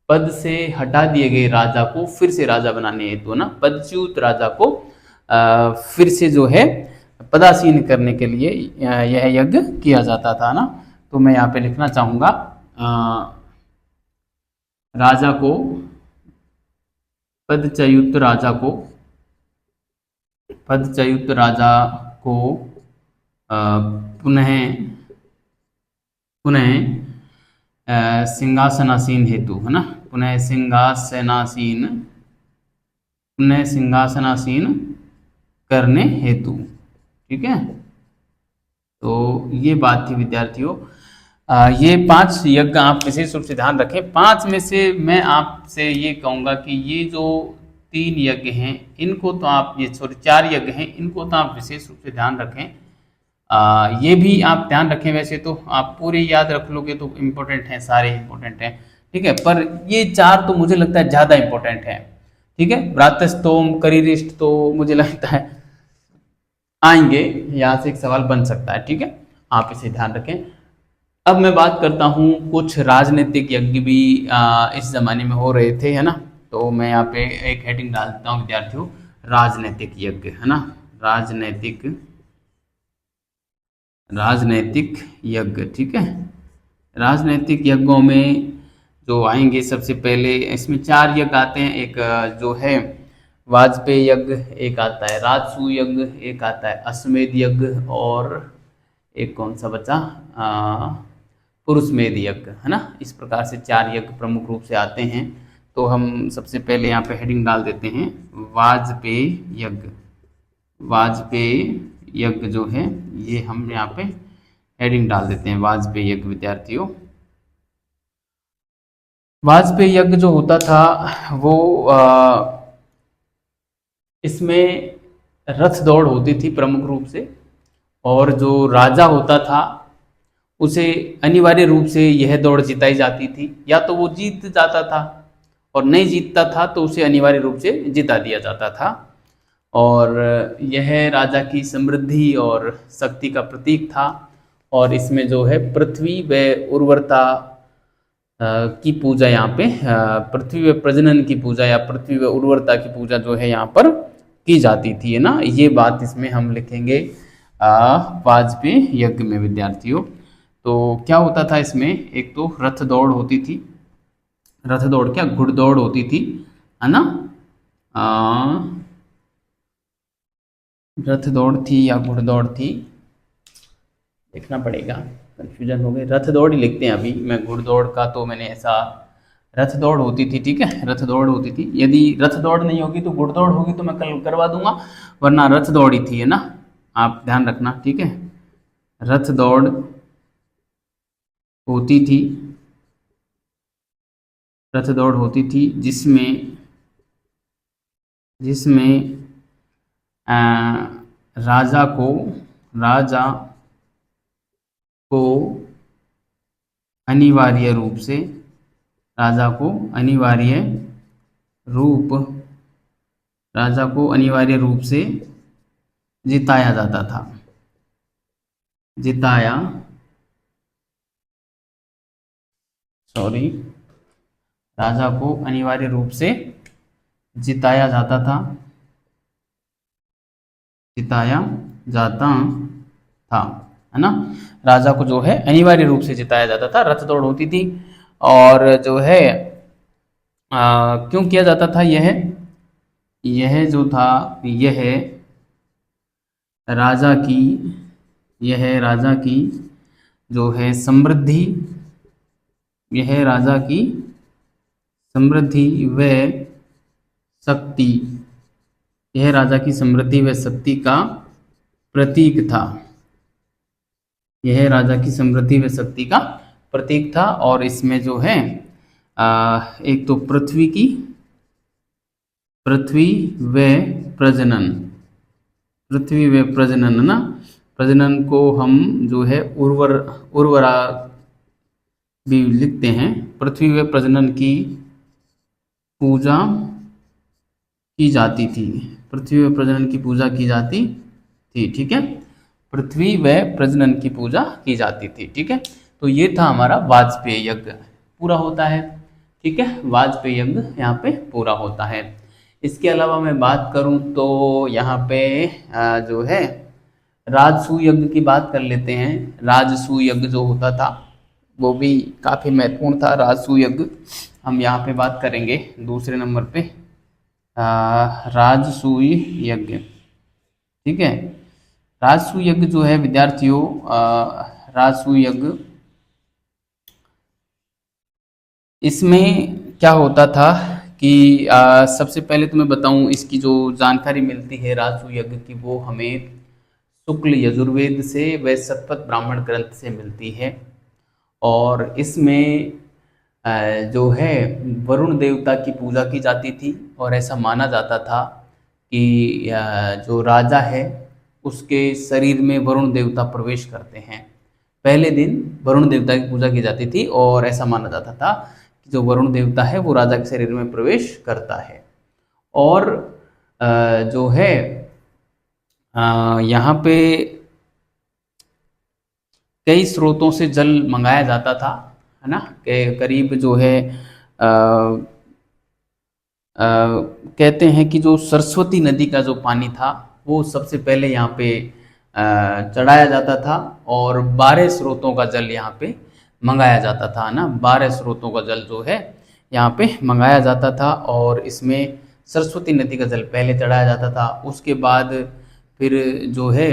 पद से हटा दिए गए राजा को फिर से राजा बनाने हेतु, है ना, पदच्युत राजा को फिर से जो है पदासीन करने के लिए यह यज्ञ किया जाता था ना। तो मैं यहाँ पे लिखना चाहूंगा राजा को, पदच्युत राजा को, पदच्युत राजा को पुनः सिंहासनासीन हेतु, है ना, पुनः सिंहासनासीन करने हेतु। ठीक है, तो ये बात थी विद्यार्थियों। ये 5 यज्ञ आप विशेष रूप से ध्यान रखें। 5 में से मैं आपसे ये कहूँगा कि ये जो 3 यज्ञ हैं इनको तो आप, ये 4 यज्ञ हैं इनको तो आप विशेष रूप से ध्यान रखें। ये भी आप ध्यान रखें, वैसे तो आप पूरे याद रख लोगे तो इम्पोर्टेंट हैं, सारे इम्पोर्टेंट हैं। ठीक है, पर ये 4 तो मुझे लगता है ज़्यादा इम्पोर्टेंट है। ठीक है, व्रातस्तोम, करिरिष्ट तो मुझे लगता है आएंगे, यहाँ से एक सवाल बन सकता है। ठीक है, आप इसे ध्यान रखें। अब मैं बात करता हूँ, कुछ राजनीतिक यज्ञ भी इस जमाने में हो रहे थे, है ना। तो मैं यहाँ पे एक हेडिंग डालता हूँ विद्यार्थियों, राजनीतिक यज्ञ, है ना, राजनीतिक यज्ञ। ठीक है, राजनीतिक यज्ञों में जो आएंगे सबसे पहले इसमें 4 यज्ञ आते हैं। एक जो है वाजपेयी यज्ञ, एक आता है राजसूय यज्ञ, एक आता है अश्वमेध यज्ञ, और एक कौन सा बचा, पुरुषमेध यज्ञ, है ना। इस प्रकार से 4 यज्ञ प्रमुख रूप से आते हैं। तो हम सबसे पहले यहाँ पे हेडिंग डाल देते हैं वाजपेयी यज्ञ। वाजपेयी यज्ञ जो है ये हम यहाँ पे हेडिंग डाल देते हैं, वाजपेयी यज्ञ विद्यार्थियों। वाजपेयी यज्ञ जो होता था वो इसमें रथ दौड़ होती थी प्रमुख रूप से, और जो राजा होता था उसे अनिवार्य रूप से यह दौड़ जिताई जाती थी, या तो वो जीत जाता था और नहीं जीतता था तो उसे अनिवार्य रूप से जिता दिया जाता था। और यह राजा की समृद्धि और शक्ति का प्रतीक था। और इसमें जो है पृथ्वी व उर्वरता की पूजा, यहाँ पे पृथ्वी व प्रजनन की पूजा या पृथ्वी व उर्वरता की पूजा जो है यहाँ पर की जाती थी, है ना। ये बात इसमें हम लिखेंगे वाजपेयी यज्ञ में विद्यार्थियों। तो क्या होता था इसमें, एक तो रथ दौड़ होती थी, रथ दौड़ क्या, घुड़दौड़ होती थी, है ना, रथ दौड़ थी या घुड़दौड़ थी, देखना पड़ेगा, कंफ्यूजन हो गई। रथ दौड़ ही लिखते हैं अभी, मैं घुड़दौड़ का तो मैंने ऐसा रथ दौड़ होती थी, ठीक है, रथ दौड़ होती थी। यदि रथ दौड़ नहीं होगी तो घुड़दौड़ होगी, तो मैं कल करवा दूंगा, वरना रथ दौड़ ही थी, है ना, आप ध्यान रखना, ठीक है। रथ दौड़ होती थी, रथ दौड़ होती थी, जिसमें जिसमें अ, राजा को राजा को अनिवार्य रूप से राजा को अनिवार्य रूप राजा को अनिवार्य रूप से जिताया जाता था, जिताया सॉरी राजा को अनिवार्य रूप से जिताया जाता था, जिताया जाता था, है ना। राजा को जो है अनिवार्य रूप से जिताया जाता था, रथ दौड़ होती थी। और जो है क्यों किया जाता था, यह जो था, यह राजा की यह राजा की जो है समृद्धि, यह राजा की समृद्धि व शक्ति, यह राजा की समृद्धि व शक्ति का प्रतीक था, यह राजा की समृद्धि व शक्ति का प्रतीक था। और इसमें जो है एक तो पृथ्वी व प्रजनन, पृथ्वी व प्रजनन, ना, प्रजनन को हम जो है उर्वरा भी लिखते हैं। पृथ्वी व प्रजनन की पूजा की जाती थी, पृथ्वी व प्रजनन की पूजा की जाती थी, ठीक है, पृथ्वी व प्रजनन की पूजा की जाती थी, ठीक है। तो ये था हमारा वाजपेय यज्ञ, पूरा होता है, ठीक है, वाजपेय यज्ञ यहाँ पे पूरा होता है। इसके अलावा मैं बात करूँ तो यहाँ पे जो है राजसूय यज्ञ की बात कर लेते हैं। राजसूय यज्ञ जो होता था वो भी काफ़ी महत्वपूर्ण था। राजसूय यज्ञ हम यहाँ पे बात करेंगे दूसरे नंबर पे, राजसूय यज्ञ, ठीक है। राजसूय यज्ञ जो है विद्यार्थियों, राजसूय यज्ञ, इसमें क्या होता था कि सबसे पहले तो मैं बताऊं, इसकी जो जानकारी मिलती है राजसूय यज्ञ की, वो हमें शुक्ल यजुर्वेद से व शतपथ ब्राह्मण ग्रंथ से मिलती है। और इसमें जो है वरुण देवता की पूजा की जाती थी, और ऐसा माना जाता था कि जो राजा है उसके शरीर में वरुण देवता प्रवेश करते हैं। पहले दिन वरुण देवता की पूजा की जाती थी, और ऐसा माना जाता था कि जो वरुण देवता है वो राजा के शरीर में प्रवेश करता है। और जो है यहाँ पे कई स्रोतों से जल मंगाया जाता था, है ना, कि करीब जो है कहते हैं कि जो सरस्वती नदी का जो पानी था वो सबसे पहले यहाँ पे चढ़ाया जाता था, और 12 स्रोतों का जल यहाँ पे मंगाया जाता था, ना, 12 स्रोतों का जल जो है यहाँ पे मंगाया जाता था। और इसमें सरस्वती नदी का जल पहले चढ़ाया जाता था, उसके बाद फिर जो है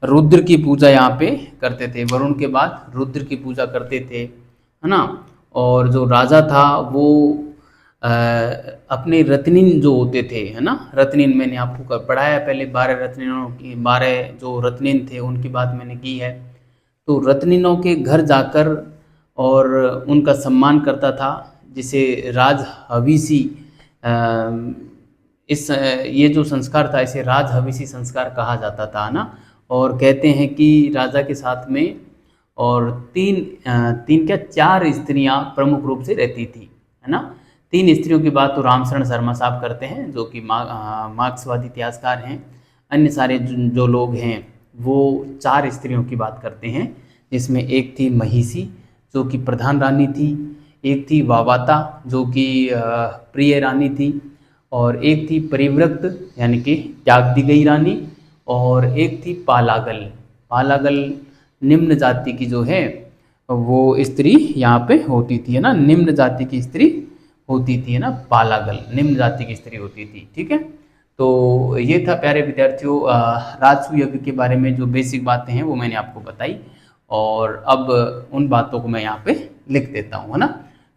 रुद्र की पूजा यहाँ पे करते थे, वरुण के बाद रुद्र की पूजा करते थे, है ना। और जो राजा था वो अपने रत्निन जो होते थे, है ना, रत्निन मैंने आपको पढ़ाया पहले, 12 रत्निनों की, 12 जो रत्निन थे उनकी बात मैंने की है। तो रत्निनों के घर जाकर और उनका सम्मान करता था, जिसे राज हवीसी, इस ये जो संस्कार था इसे राज हवीसी संस्कार कहा जाता था, ना। और कहते हैं कि राजा के साथ में और तीन क्या 4 स्त्रियां प्रमुख रूप से रहती थी, है ना। 3 स्त्रियों की बात तो रामशरण शर्मा साहब करते हैं, जो कि मार्क्सवादी इतिहासकार हैं। अन्य सारे जो लोग हैं वो 4 स्त्रियों की बात करते हैं, जिसमें एक थी महिषी जो कि प्रधान रानी थी, एक थी वावाता जो कि प्रिय रानी थी, और एक थी परिव्रक्त यानी कि त्याग दी गई रानी, और एक थी पालागल। पालागल निम्न जाति की जो है वो स्त्री यहाँ पे होती थी, है ना, निम्न जाति की स्त्री होती थी, है ना, पालागल निम्न जाति की स्त्री होती थी, ठीक है। तो ये था प्यारे विद्यार्थियों राजसूय यज्ञ के बारे में जो बेसिक बातें हैं वो मैंने आपको बताई, और अब उन बातों को मैं यहाँ पे लिख देता हूँ, है ना।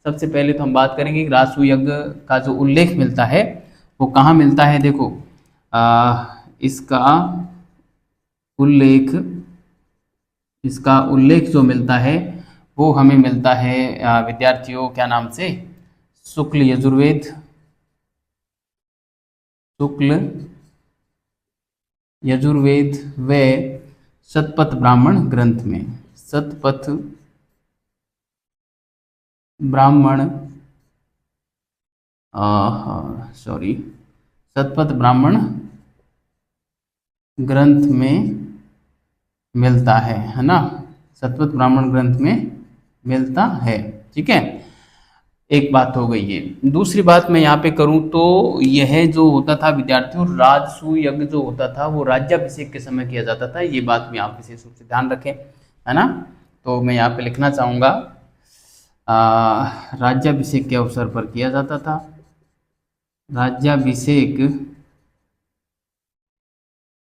सबसे पहले तो हम बात करेंगे कि राजसूय यज्ञ का जो उल्लेख मिलता है वो कहाँ मिलता है। देखो इसका उल्लेख जो मिलता है वो हमें मिलता है विद्यार्थियों क्या नाम से, शुक्ल यजुर्वेद, शुक्ल यजुर्वेद व शतपथ ब्राह्मण ग्रंथ में। शतपथ ब्राह्मण शतपथ ब्राह्मण ग्रंथ में मिलता है ना, शतपथ ब्राह्मण ग्रंथ में मिलता है। ठीक है, एक बात हो गई ये। दूसरी बात मैं यहाँ पे करूँ तो यह जो होता था विद्यार्थियों, राजसूय यज्ञ जो होता था वो राज्याभिषेक के समय किया जाता था। ये बात भी आप विशेष रूप से ध्यान रखें, है ना। तो मैं यहाँ पे लिखना चाहूँगा राज्याभिषेक के अवसर पर किया जाता था। राज्याभिषेक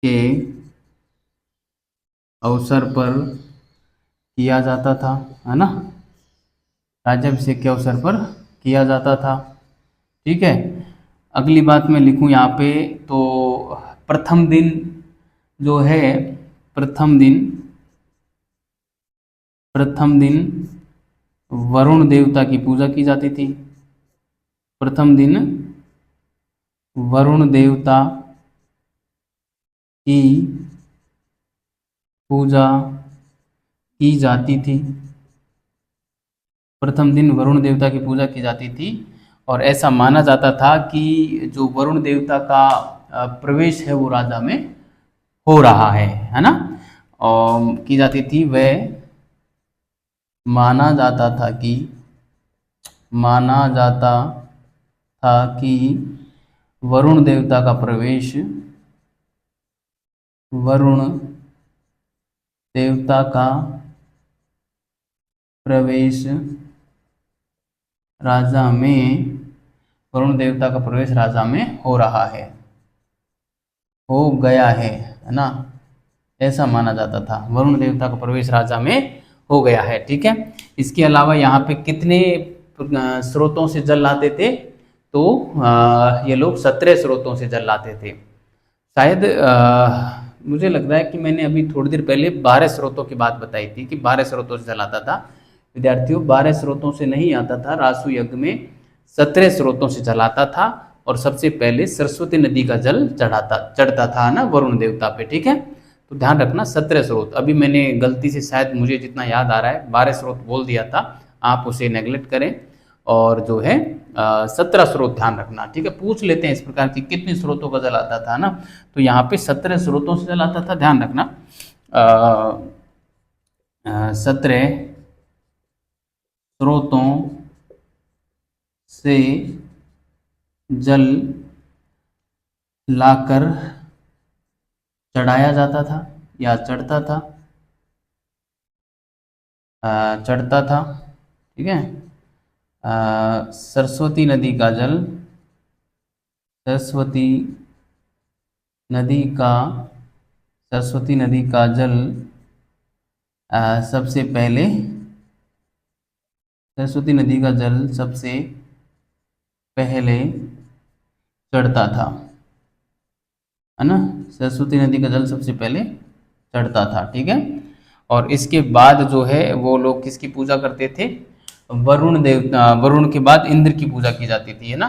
के अवसर पर किया जाता था, है ना, राज्याभिषेक के अवसर पर किया जाता था। ठीक है, अगली बात मैं लिखूं यहाँ पे तो प्रथम दिन जो है, प्रथम दिन वरुण देवता की पूजा की जाती थी। प्रथम दिन वरुण देवता की पूजा की जाती थी। प्रथम दिन वरुण देवता की पूजा की जाती थी और ऐसा माना जाता था कि जो वरुण देवता का प्रवेश है वो राजा में हो रहा है ना, और की जाती थी। वह माना जाता था कि वरुण देवता का प्रवेश, वरुण देवता का प्रवेश राजा में, वरुण देवता का प्रवेश राजा में हो रहा है, हो गया है ना, ऐसा माना जाता था। वरुण देवता का प्रवेश राजा में हो गया है। ठीक है, इसके अलावा यहाँ पे कितने स्रोतों से जल लाते थे तो ये लोग 17 स्रोतों से जल लाते थे। शायद मुझे लग रहा है कि मैंने अभी थोड़ी देर पहले 12 स्रोतों की बात बताई थी कि 12 स्रोतों से जल आता था। विद्यार्थियों 12 स्रोतों से नहीं आता था, राजसूय यज्ञ में 17 स्रोतों से जल आता था और सबसे पहले सरस्वती नदी का जल चढ़ता था ना वरुण देवता पे। ठीक है, तो ध्यान रखना 17 स्रोत। अभी मैंने गलती से, शायद मुझे जितना याद आ रहा है 12 स्रोत बोल दिया था, आप उसे नेगलेक्ट करें और जो है 17 स्रोत ध्यान रखना। ठीक है, पूछ लेते हैं इस प्रकार की कितने स्रोतों का जल आता था ना, तो यहाँ पे 17 स्रोतों से जल आता था, ध्यान रखना। 17 स्रोतों से जल लाकर चढ़ाया जाता था या चढ़ता था, चढ़ता था। ठीक है, सरस्वती नदी का जल, सरस्वती नदी का जल सबसे पहले, सरस्वती नदी का जल सबसे पहले चढ़ता था, है ना, सरस्वती नदी का जल सबसे पहले चढ़ता था। ठीक है, और इसके बाद जो है वो लोग किसकी पूजा करते थे, वरुण देवता, वरुण के बाद इंद्र की पूजा की जाती थी, है ना।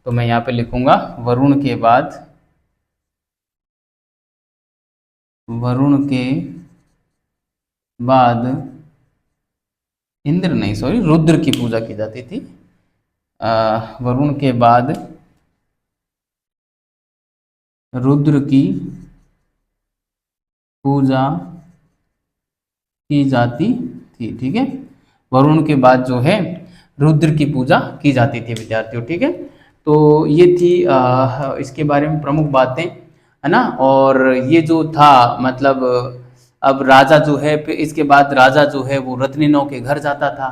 तो मैं यहाँ पे लिखूंगा वरुण के बाद इंद्र नहीं, सॉरी, रुद्र की पूजा की जाती थी। वरुण के बाद रुद्र की पूजा की जाती थी। ठीक है, वरुण के बाद जो है रुद्र की पूजा की जाती थी विद्यार्थियों। ठीक है, तो ये थी इसके बारे में प्रमुख बातें, है ना। और ये जो था मतलब अब राजा जो है, इसके बाद राजा जो है वो रत्निनों के घर जाता था,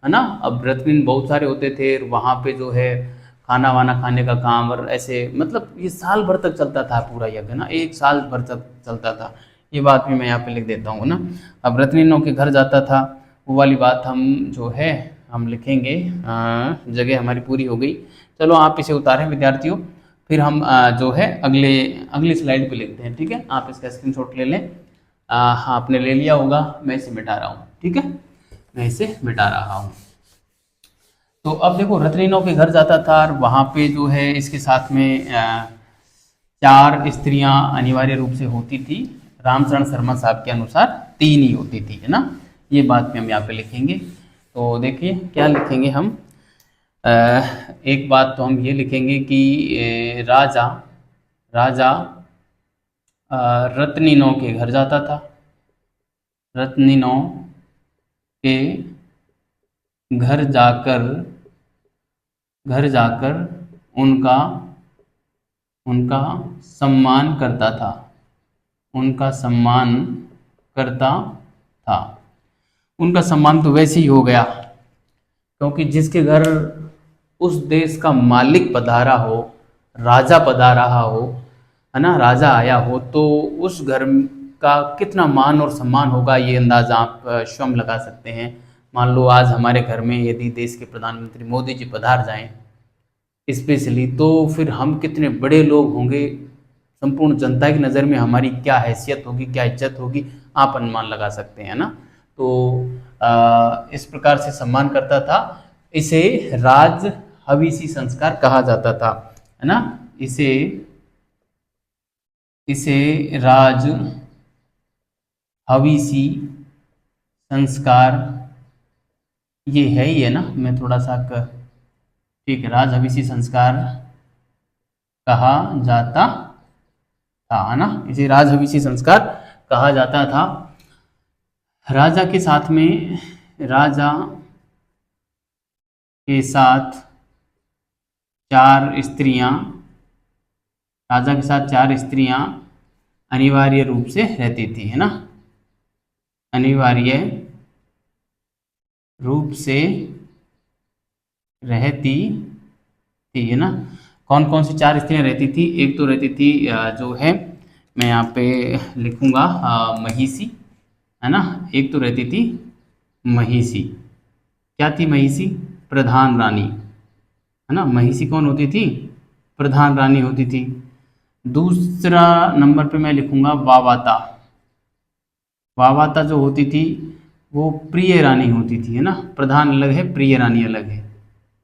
है ना। अब रत्निन बहुत सारे होते थे, वहाँ पे जो है खाना वाना खाने का काम और ऐसे, मतलब ये साल भर तक चलता था पूरा यज्ञ ना, 1 साल भर तक चलता था। ये बात भी मैं यहाँ पे लिख देता हूँ ना। अब रत्निनों के घर जाता था, वो वाली बात हम जो है हम लिखेंगे, जगह हमारी पूरी हो गई। चलो आप इसे उतारें विद्यार्थियों, फिर हम जो है अगली स्लाइड पे लिखते हैं। ठीक है, आप इसका स्क्रीनशॉट ले लें। हाँ, आपने ले लिया होगा, मैं इसे मिटा रहा हूँ। ठीक है, मैं इसे मिटा रहा हूँ। तो अब देखो, रत्नीनों के घर जाता था और वहाँ पे जो है इसके साथ में 4 स्त्रियां अनिवार्य रूप से होती थी। रामचरण शर्मा साहब के अनुसार 3 ही होती थी, है ना। ये बात भी हम यहाँ पे लिखेंगे। तो देखिए क्या लिखेंगे हम। अ, एक बात तो हम ये लिखेंगे कि राजा राजा रत्नीनों के घर जाता था। रत्नीनों के घर जाकर उनका उनका सम्मान करता था। उनका सम्मान करता था। उनका सम्मान तो वैसे ही हो गया, क्योंकि जिसके घर उस देश का मालिक पधारा हो, राजा पधारा हो, है ना, राजा आया हो, तो उस घर का कितना मान और सम्मान होगा, ये अंदाज़ा आप स्वयं लगा सकते हैं। मान लो आज हमारे घर में यदि देश के प्रधानमंत्री मोदी जी पधार जाएं स्पेशली, तो फिर हम कितने बड़े लोग होंगे, संपूर्ण जनता की नज़र में हमारी क्या हैसियत होगी, क्या इज्जत होगी, आप अनुमान लगा सकते हैं ना। तो इस प्रकार से सम्मान करता था। इसे राज हवीसी संस्कार कहा जाता था, है ना। इसे राज हवीसी संस्कार, ये है ही है ना, मैं थोड़ा सा ठीक है, राज हवीसी संस्कार कहा जाता था, है ना। इसे राज हवीसी संस्कार कहा जाता था। राजा के साथ चार स्त्रियां राजा के साथ 4 स्त्रियां अनिवार्य रूप से रहती थी, है ना। अनिवार्य रूप से रहती थी, है ना। कौन कौन सी 4 स्त्रियां रहती थी? एक तो रहती थी जो है, मैं यहाँ पे लिखूंगा महिषी, है ना। एक तो रहती थी महिषी। क्या थी महिषी? प्रधान रानी, है ना। महिषी कौन होती थी? प्रधान रानी होती थी। दूसरा नंबर पे मैं लिखूंगा वावाता। वावाता जो होती थी वो प्रिय रानी होती थी, है ना। प्रधान अलग है, प्रिय रानी अलग है।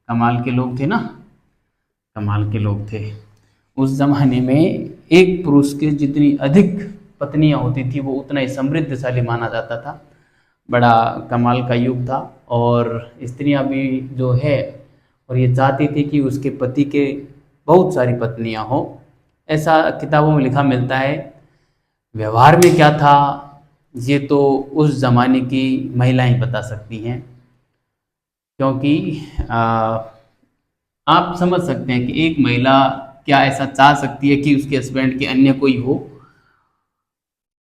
कमाल के लोग थे ना, कमाल के लोग थे। उस जमाने में एक पुरुष के जितनी अधिक पत्नियां होती थी वो उतना ही समृद्धशाली माना जाता था। बड़ा कमाल का युग था। और स्त्रियां भी जो है, और ये चाहती थी कि उसके पति के बहुत सारी पत्नियां हो, ऐसा किताबों में लिखा मिलता है। व्यवहार में क्या था ये तो उस ज़माने की महिलाएं बता सकती हैं, क्योंकि आप समझ सकते हैं कि एक महिला क्या ऐसा चाह सकती है कि उसके हस्बैंड के अन्य कोई हो।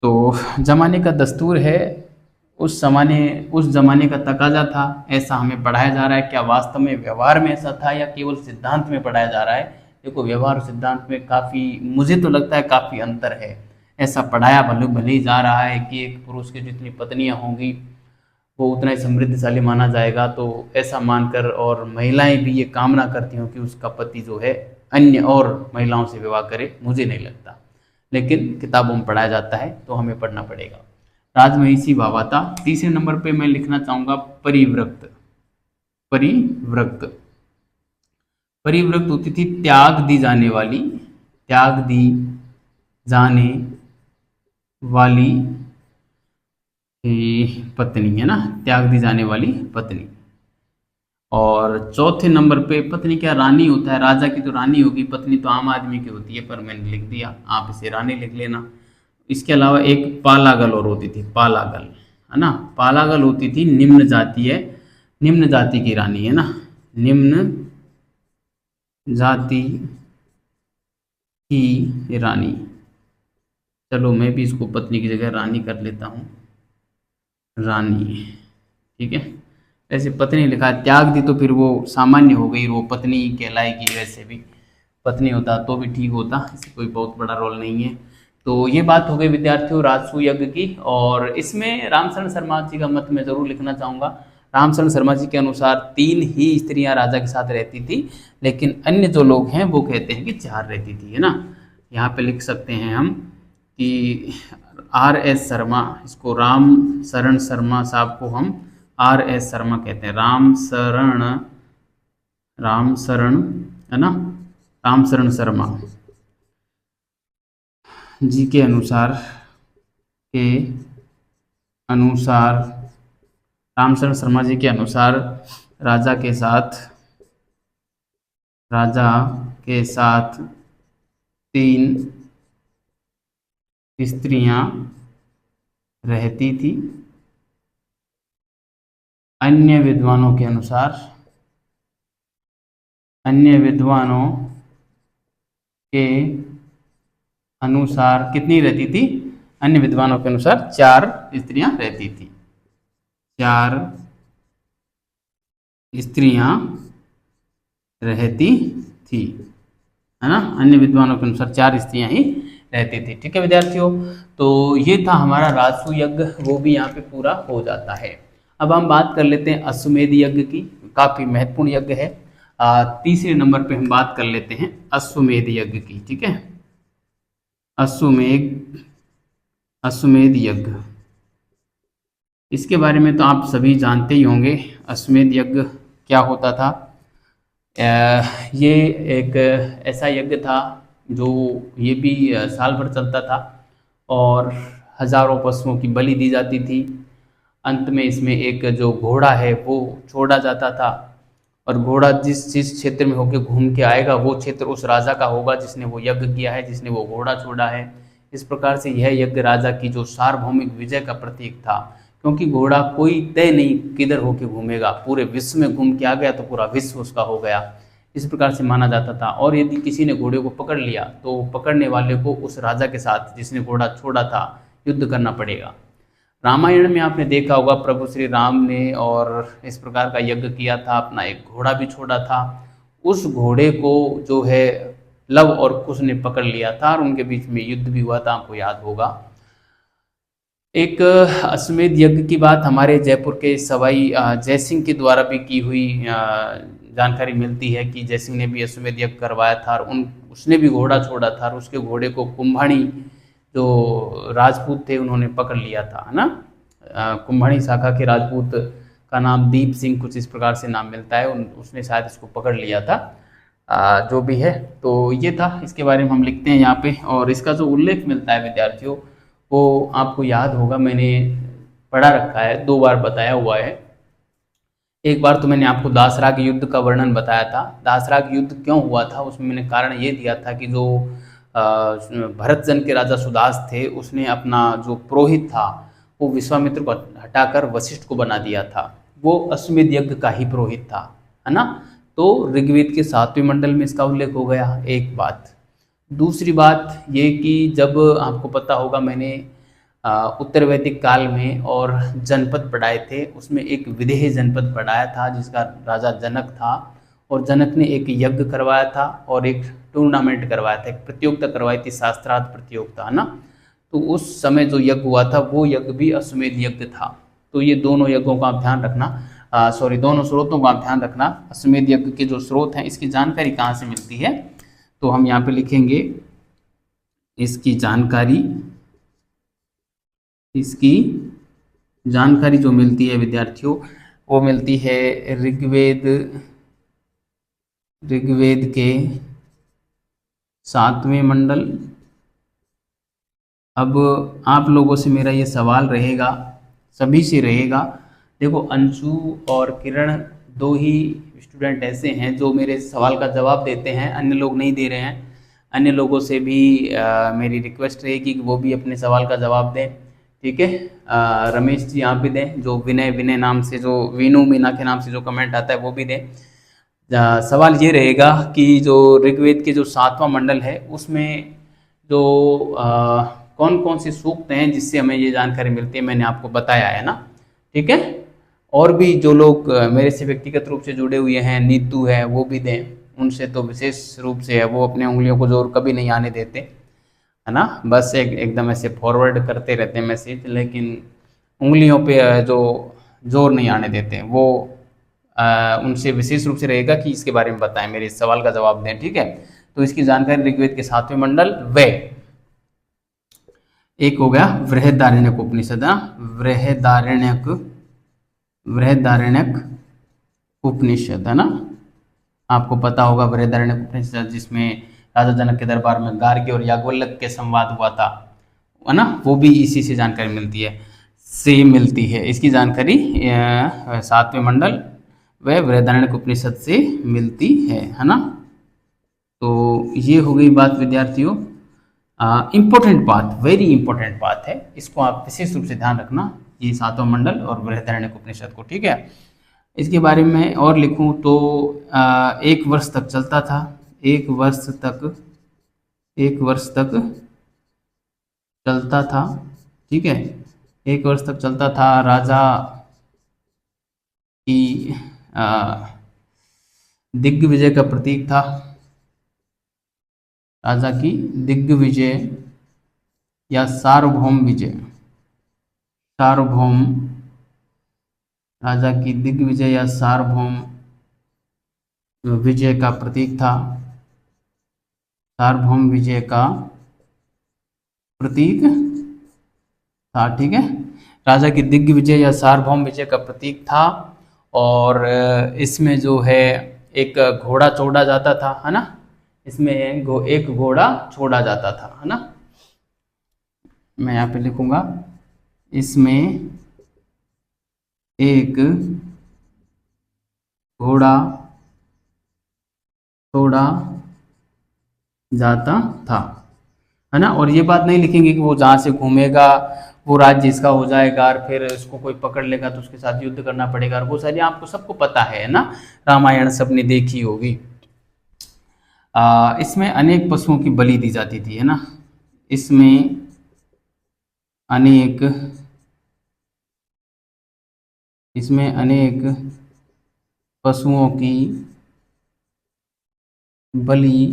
तो ज़माने का दस्तूर है, उस ज़माने का तकाजा था, ऐसा हमें पढ़ाया जा रहा है। क्या वास्तव में व्यवहार में ऐसा था या केवल सिद्धांत में पढ़ाया जा रहा है? देखो, व्यवहार और सिद्धांत में काफ़ी, मुझे तो लगता है काफ़ी अंतर है। ऐसा पढ़ाया भले ही जा रहा है कि एक पुरुष की जितनी पत्नियां होंगी वो उतना ही समृद्धशाली माना जाएगा। तो ऐसा मानकर, और महिलाएं भी ये कामना करती हूँ कि उसका पति जो है अन्य और महिलाओं से विवाह करे, मुझे नहीं लगता, लेकिन किताबों में पढ़ाया जाता है तो हमें पढ़ना पड़ेगा। राजमहिषी वावाता। तीसरे नंबर पे मैं लिखना चाहूंगा परिव्रक्त। परिव्रक्त परिव्रक्त होती थी त्याग दी जाने वाली, त्याग दी जाने वाली पत्नी, है ना, त्याग दी जाने वाली पत्नी। और चौथे नंबर पे पत्नी क्या? रानी होता है। राजा की तो रानी होगी, पत्नी तो आम आदमी की होती है, पर मैंने लिख दिया, आप इसे रानी लिख लेना। इसके अलावा एक पालागल और होती थी, पालागल, है ना। पालागल होती थी निम्न जाति की रानी, है ना, निम्न जाति की रानी। चलो मैं भी इसको पत्नी की जगह रानी कर लेता हूँ, रानी, ठीक है। ऐसे पत्नी लिखा है, त्याग दी तो फिर वो सामान्य हो गई, वो पत्नी कहलाएगी। वैसे भी पत्नी होता तो भी ठीक होता, इससे कोई बहुत बड़ा रोल नहीं है। तो ये बात हो गई विद्यार्थियों राजसूय यज्ञ की। और इसमें रामचरण शर्मा जी का मत मैं जरूर लिखना चाहूँगा। रामशरण शर्मा जी के अनुसार 3 ही स्त्रियां राजा के साथ रहती थी, लेकिन अन्य जो लोग हैं वो कहते हैं कि 4 रहती थी, है ना। यहाँ पे लिख सकते हैं हम कि R.S. शर्मा, इसको राम शरण शर्मा साहब को हम R.S. शर्मा कहते हैं, राम शरण, है ना, राम शरण शर्मा जी के अनुसार रामशरण शर्मा जी के अनुसार राजा के साथ 3 स्त्रियां रहती थी। अन्य विद्वानों के अनुसार कितनी रहती थी? अन्य विद्वानों के अनुसार 4 स्त्रियां रहती थी, 4 स्त्रियां रहती थी, है ना। अन्य विद्वानों के अनुसार 4 स्त्रियां ही रहती थी। ठीक है विद्यार्थियों, तो ये था हमारा राजसूय यज्ञ, वो भी यहाँ पे पूरा हो जाता है। अब हम बात कर लेते हैं अश्वमेध यज्ञ की, काफी महत्वपूर्ण यज्ञ है। तीसरे नंबर पे हम बात कर लेते हैं अश्वमेध यज्ञ की। ठीक है, अश्वमेध यज्ञ, इसके बारे में तो आप सभी जानते ही होंगे। अश्वमेध यज्ञ क्या होता था? ये एक ऐसा यज्ञ था जो ये भी साल भर चलता था और हजारों पशुओं की बलि दी जाती थी। अंत में इसमें एक जो घोड़ा है वो छोड़ा जाता था, और घोड़ा जिस क्षेत्र में होकर घूम के आएगा वो क्षेत्र उस राजा का होगा जिसने वो यज्ञ किया है, जिसने वो घोड़ा छोड़ा है। इस प्रकार से यह यज्ञ राजा की जो सार्वभौमिक विजय का प्रतीक था, क्योंकि घोड़ा कोई तय नहीं किधर होके घूमेगा, पूरे विश्व में घूम के आ गया तो पूरा विश्व उसका हो गया, इस प्रकार से माना जाता था। और यदि किसी ने घोड़े को पकड़ लिया तो पकड़ने वाले को उस राजा के साथ जिसने घोड़ा छोड़ा था युद्ध करना पड़ेगा। रामायण में आपने देखा होगा प्रभु श्री राम ने और इस प्रकार का यज्ञ किया था, अपना एक घोड़ा भी छोड़ा था। उस घोड़े को जो है लव और कुश ने पकड़ लिया था और उनके बीच में युद्ध भी हुआ था, आपको याद होगा। एक अश्वमेध यज्ञ की बात हमारे जयपुर के सवाई जयसिंह के द्वारा भी की हुई जानकारी मिलती है कि जयसिंह ने भी अश्वमेध यज्ञ करवाया था और उसने भी घोड़ा छोड़ा था और उसके घोड़े को कुंभाणी जो राजपूत थे उन्होंने पकड़ लिया था, है ना। कुंभाणी शाखा के राजपूत का नाम दीप सिंह कुछ इस प्रकार से नाम मिलता है, उसने शायद इसको पकड़ लिया था। जो भी है, तो ये था, इसके बारे में हम लिखते हैं यहाँ पे। और इसका जो उल्लेख मिलता है विद्यार्थियों वो आपको याद होगा, मैंने पढ़ा रखा है, 2 बार बताया हुआ है। एक बार तो मैंने आपको दासराग युद्ध का वर्णन बताया था। दासराग युद्ध क्यों हुआ था उसमें मैंने कारण ये दिया था कि जो भरतजन के राजा सुदास थे उसने अपना जो पुरोहित था वो विश्वामित्र को हटाकर वशिष्ठ को बना दिया था। वो अश्वमेध यज्ञ का ही पुरोहित था, है ना। तो ऋग्वेद के 7वें मंडल में इसका उल्लेख हो गया, एक बात। दूसरी बात ये कि जब आपको पता होगा मैंने उत्तर वैदिक काल में और जनपद पढ़ाए थे, उसमें एक विदेह जनपद पढ़ाया था जिसका राजा जनक था, और जनक ने एक यज्ञ करवाया था और एक टूर्नामेंट करवाया था, एक प्रतियोगिता करवाई थी, शास्त्रार्थ प्रतियोगिता, है ना। तो उस समय जो यज्ञ हुआ था वो यज्ञ भी अश्वमेध यज्ञ था। तो ये दोनों यज्ञों का आप ध्यान रखना, दोनों स्रोतों का आप ध्यान रखना। अश्वमेध यज्ञ के जो स्रोत हैं इसकी जानकारी कहाँ से मिलती है, तो हम यहाँ पे लिखेंगे इसकी जानकारी जो मिलती है विद्यार्थियों वो मिलती है ऋग्वेद के 7वें मंडल। अब आप लोगों से मेरा ये सवाल रहेगा, सभी से रहेगा, देखो अंशु और किरण 2 ही स्टूडेंट ऐसे हैं जो मेरे सवाल का जवाब देते हैं, अन्य लोग नहीं दे रहे हैं। अन्य लोगों से भी मेरी रिक्वेस्ट रहेगी कि वो भी अपने सवाल का जवाब दें, ठीक है। रमेश जी आप भी दें, जो विनय नाम से, जो वीनू मीना के नाम से जो कमेंट आता है वो भी दें। सवाल ये रहेगा कि जो ऋग्वेद के जो 7वां मंडल है उसमें जो कौन कौन से सूक्त हैं जिससे हमें ये जानकारी मिलती है, मैंने आपको बताया है ना, ठीक है। और भी जो लोग मेरे से व्यक्तिगत रूप से जुड़े हुए हैं, नीतू है, वो भी दें, उनसे तो विशेष रूप से है, वो अपने उंगलियों को जोर कभी नहीं आने देते, है ना। बस एकदम ऐसे फॉरवर्ड करते रहते हैं मैसेज, लेकिन उंगलियों पे जो जोर नहीं आने देते। वो उनसे विशेष रूप से रहेगा कि इसके बारे में बताएं, मेरे इस सवाल का जवाब दें, ठीक है। तो इसकी जानकारी ऋग्वेद के 7वें मंडल व एक हो गया बृहदारण्यक उपनिषद, बृहदारण्यक उपनिषद है ना। आपको पता होगा बृहदारण्यक उपनिषद जिसमें राजा जनक के दरबार में गार्गी और याज्ञवल्क्य के संवाद हुआ था, है ना, वो भी इसी से जानकारी मिलती है। इसकी जानकारी 7वें मंडल व बृहदारण्यक उपनिषद से मिलती है ना। तो ये हो गई बात विद्यार्थियों, इम्पोर्टेंट बात, वेरी इंपॉर्टेंट बात है, इसको आप विशेष रूप से ध्यान रखना, ये 7वां मंडल और बृहदारण्यक उपनिषद को, ठीक है। इसके बारे में और लिखूं तो 1 वर्ष तक चलता था, 1 वर्ष तक चलता था, ठीक है। 1 वर्ष तक चलता था। राजा की दिग्विजय का प्रतीक था, राजा की दिग्विजय या सार्वभौम विजय, राजा की दिग्विजय या सार्वभौम विजय का प्रतीक था, सार्वभौम विजय का प्रतीक था, ठीक है। राजा की दिग्विजय या सार्वभौम विजय का प्रतीक था। और इसमें जो है एक घोड़ा छोड़ा जाता था, है ना, इसमें एक घोड़ा छोड़ा जाता था, है ना। मैं यहाँ पे लिखूंगा, इसमें एक घोड़ा छोड़ा जाता था, है ना। और ये बात नहीं लिखेंगे कि वो जहाँ से घूमेगा वो राज्य इसका हो जाएगा और फिर इसको कोई पकड़ लेगा तो उसके साथ युद्ध करना पड़ेगा, और वो सारी आपको सबको पता है ना, रामायण सबने देखी होगी। इसमें अनेक पशुओं की बलि दी जाती थी, है ना, इसमें अनेक पशुओं की बलि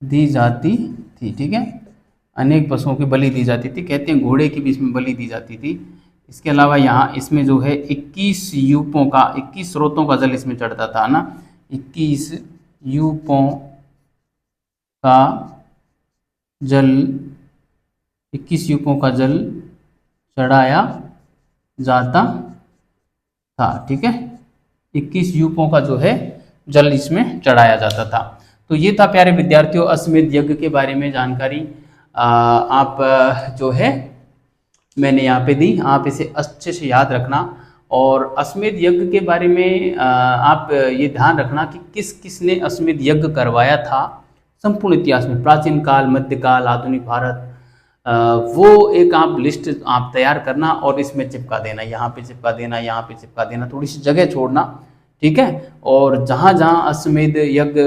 दी जाती थी, ठीक है। अनेक पशुओं की बलि दी जाती थी, कहते हैं घोड़े की भी इसमें बलि दी जाती थी। इसके अलावा यहाँ इसमें जो है 21 यूपों का, 21 स्रोतों का जल इसमें चढ़ता था ना, 21 यूपों का जल, 21 यूपों का जल चढ़ाया जाता था, ठीक है। 21 यूपों का जो है जल इसमें चढ़ाया जाता था। तो ये था प्यारे विद्यार्थियों अश्वमेध यज्ञ के बारे में जानकारी। आप जो है मैंने यहाँ पे दी, आप इसे अच्छे से याद रखना। और अश्वमेध यज्ञ के बारे में आप ये ध्यान रखना कि किस किसने अश्वमेध यज्ञ करवाया था संपूर्ण इतिहास में, प्राचीन काल, मध्यकाल, आधुनिक भारत, वो एक आप लिस्ट आप तैयार करना और इसमें चिपका देना, यहाँ पे चिपका देना, यहाँ पे चिपका देना, थोड़ी सी जगह छोड़ना, ठीक है। और जहाँ जहाँ अश्वमेध यज्ञ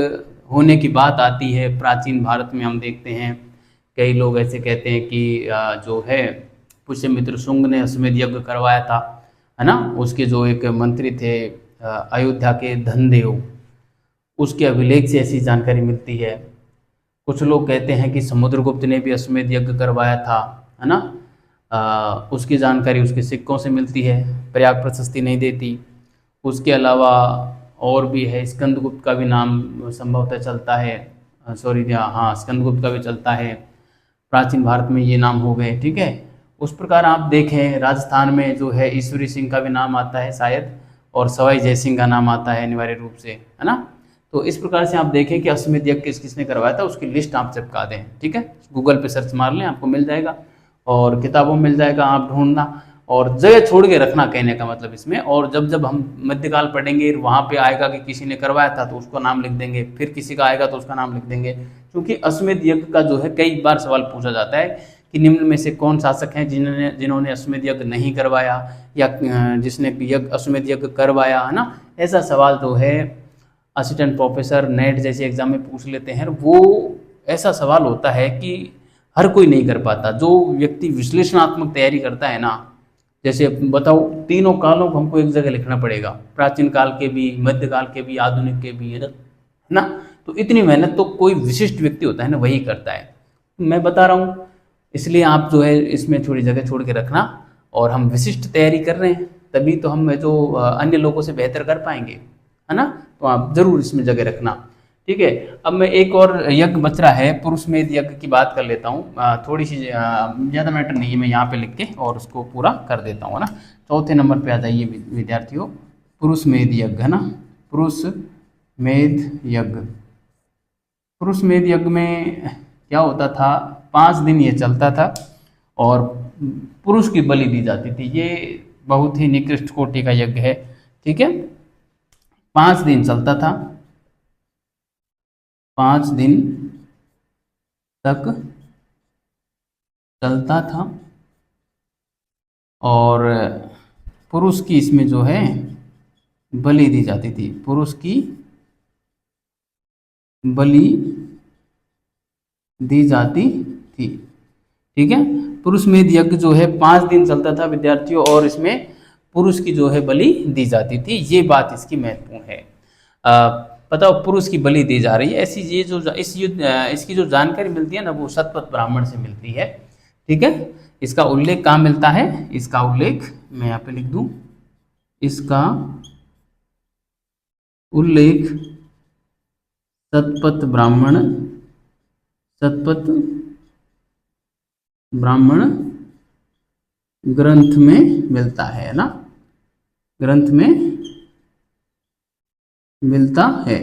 होने की बात आती है प्राचीन भारत में, हम देखते हैं कई लोग ऐसे कहते हैं कि जो है पुष्यमित्र शुंग ने अश्वमेध यज्ञ करवाया था, है ना। उसके जो एक मंत्री थे अयोध्या के धनदेव, उसके अभिलेख से ऐसी जानकारी मिलती है। कुछ लोग कहते हैं कि समुद्रगुप्त ने भी अश्वमेध यज्ञ करवाया था, है ना। उसकी जानकारी उसके सिक्कों से मिलती है, प्रयाग प्रशस्ति नहीं देती। उसके अलावा और भी है, स्कंदगुप्त का भी नाम संभवतः चलता है, हाँ स्कंदगुप्त का भी चलता है, प्राचीन भारत में ये नाम हो गए, ठीक है। उस प्रकार आप देखें राजस्थान में जो है ईश्वरी सिंह का भी नाम आता है शायद, और सवाई जय सिंह का नाम आता है अनिवार्य रूप से, है ना। तो इस प्रकार से आप देखें कि अश्वमेध यज्ञ किस किसने करवाया था, उसकी लिस्ट आप चिपका दें, ठीक है। गूगल पे सर्च मार लें, आपको मिल जाएगा, और किताबों में मिल जाएगा, आप ढूंढना और जगह छोड़ के रखना, कहने का मतलब इसमें। और जब जब हम मध्यकाल पढ़ेंगे वहाँ पे आएगा कि किसी ने करवाया था तो उसका नाम लिख देंगे, फिर किसी का आएगा तो उसका नाम लिख देंगे, क्योंकि अश्वमेध यज्ञ का जो है कई बार सवाल पूछा जाता है कि निम्न में से कौन शासक हैं जिन्होंने अश्वमेध यज्ञ नहीं करवाया, या जिसने अश्वमेध यज्ञ करवाया, है ना। ऐसा सवाल जो है असिस्टेंट प्रोफेसर नेट जैसे एग्जाम में पूछ लेते हैं। वो ऐसा सवाल होता है कि हर कोई नहीं कर पाता। जो व्यक्ति विश्लेषणात्मक तैयारी करता है ना, जैसे बताओ तीनों कालों को हमको एक जगह लिखना पड़ेगा, प्राचीन काल के भी, मध्यकाल के भी, आधुनिक के भी, है ना। तो इतनी मेहनत तो कोई विशिष्ट व्यक्ति होता है ना, वही करता है। मैं बता रहा हूँ, इसलिए आप जो है इसमें थोड़ी जगह छोड़ के रखना। और हम विशिष्ट तैयारी कर रहे हैं, तभी तो हम जो अन्य लोगों से बेहतर कर पाएंगे, है ना। तो आप जरूर इसमें जगह रखना, ठीक है। अब मैं एक और यज्ञ बच रहा है, पुरुषमेध यज्ञ की बात कर लेता हूँ। थोड़ी सी ज़्यादा मैटर नहीं है, मैं यहाँ पे लिख के और उसको पूरा कर देता हूँ, है ना। चौथे नंबर पे आ जाइए विद्यार्थियों, पुरुषमेध यज्ञ, है ना। पुरुषमेध यज्ञ, पुरुषमेध यज्ञ में क्या होता था, 5 दिन ये चलता था और पुरुष की बलि दी जाती थी। ये बहुत ही निकृष्ट कोटि का यज्ञ है, ठीक है। 5 दिन चलता था, 5 दिन तक चलता था और पुरुष की इसमें जो है बलि दी जाती थी, पुरुष की बलि दी जाती थी, ठीक है। पुरुषमेध यज्ञ जो है 5 दिन चलता था विद्यार्थियों, और इसमें पुरुष की जो है बलि दी जाती थी। ये बात इसकी महत्वपूर्ण है। बताओ, पुरुष की बलि दी जा रही है, ऐसी ये जो इसकी जो जानकारी मिलती है ना, वो शतपथ ब्राह्मण से मिलती है, ठीक है। इसका उल्लेख कहाँ मिलता है, इसका उल्लेख मैं यहाँ पे लिख दूं, इसका उल्लेख शतपथ ब्राह्मण ग्रंथ में मिलता है ना, ग्रंथ में मिलता है।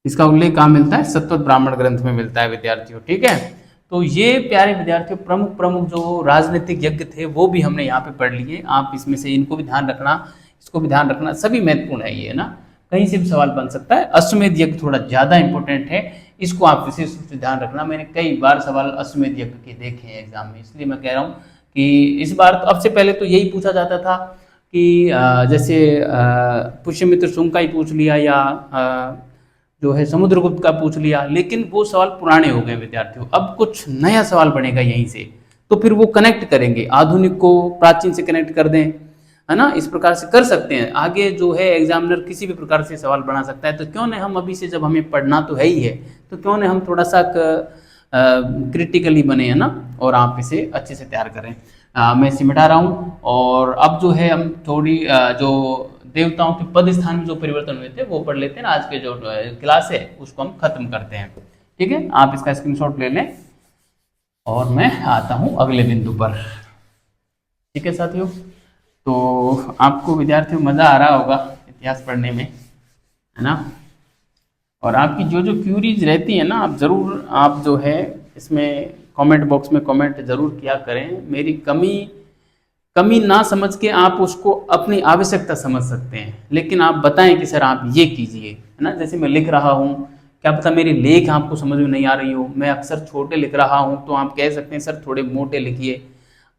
इसका उल्लेख कहाँ मिलता है, शतपथ ब्राह्मण ग्रंथ में मिलता है विद्यार्थियों, ठीक है। तो ये प्यारे विद्यार्थियों प्रमुख प्रमुख जो राजनीतिक यज्ञ थे वो भी हमने यहाँ पे पढ़ लिए। आप इसमें से इनको भी ध्यान रखना, इसको भी ध्यान रखना, सभी महत्वपूर्ण है ये, ना। कहीं से भी सवाल बन सकता है। अश्वमेध यज्ञ थोड़ा ज्यादा इंपॉर्टेंट है, इसको आप विशेष रूप से ध्यान रखना। मैंने कई बार सवाल अश्वमेध यज्ञ के देखे हैं एग्जाम में, इसलिए मैं कह रहा हूँ कि इस बार तो, अब से पहले तो यही पूछा जाता था कि जैसे पुष्यमित्र शुंग का ही पूछ लिया या जो है समुद्रगुप्त का पूछ लिया, लेकिन वो सवाल पुराने हो गए विद्यार्थियों। अब कुछ नया सवाल बनेगा यहीं से, तो फिर वो कनेक्ट करेंगे, आधुनिक को प्राचीन से कनेक्ट कर दें, है ना। इस प्रकार से कर सकते हैं। आगे जो है एग्जामिनर किसी भी प्रकार से सवाल बना सकता है, तो क्यों नहीं हम अभी से, जब हमें पढ़ना तो है ही है, तो क्यों नहीं हम थोड़ा सा क्रिटिकली बने, है ना, और आप इसे अच्छे से तैयार करें। मैं इसे मिटा रहा हूँ। और अब जो है हम थोड़ी जो देवताओं के पद स्थान में जो परिवर्तन हुए थे वो पढ़ लेते हैं। आज के जो क्लास है उसको हम खत्म करते हैं, ठीक है। आप इसका स्क्रीनशॉट ले लें और मैं आता हूँ अगले बिंदु पर, ठीक है साथियों। तो आपको विद्यार्थियों मज़ा आ रहा होगा इतिहास पढ़ने में, है ना। और आपकी जो जो क्यूरीज रहती है ना, आप ज़रूर, आप जो है इसमें कमेंट बॉक्स में कमेंट ज़रूर किया करें। मेरी कमी ना समझ के आप उसको अपनी आवश्यकता समझ सकते हैं, लेकिन आप बताएं कि सर आप ये कीजिए, है ना। जैसे मैं लिख रहा हूँ, क्या पता मेरी लेख आपको समझ में नहीं आ रही हो, मैं अक्सर छोटे लिख रहा हूँ, तो आप कह सकते हैं सर थोड़े मोटे लिखिए,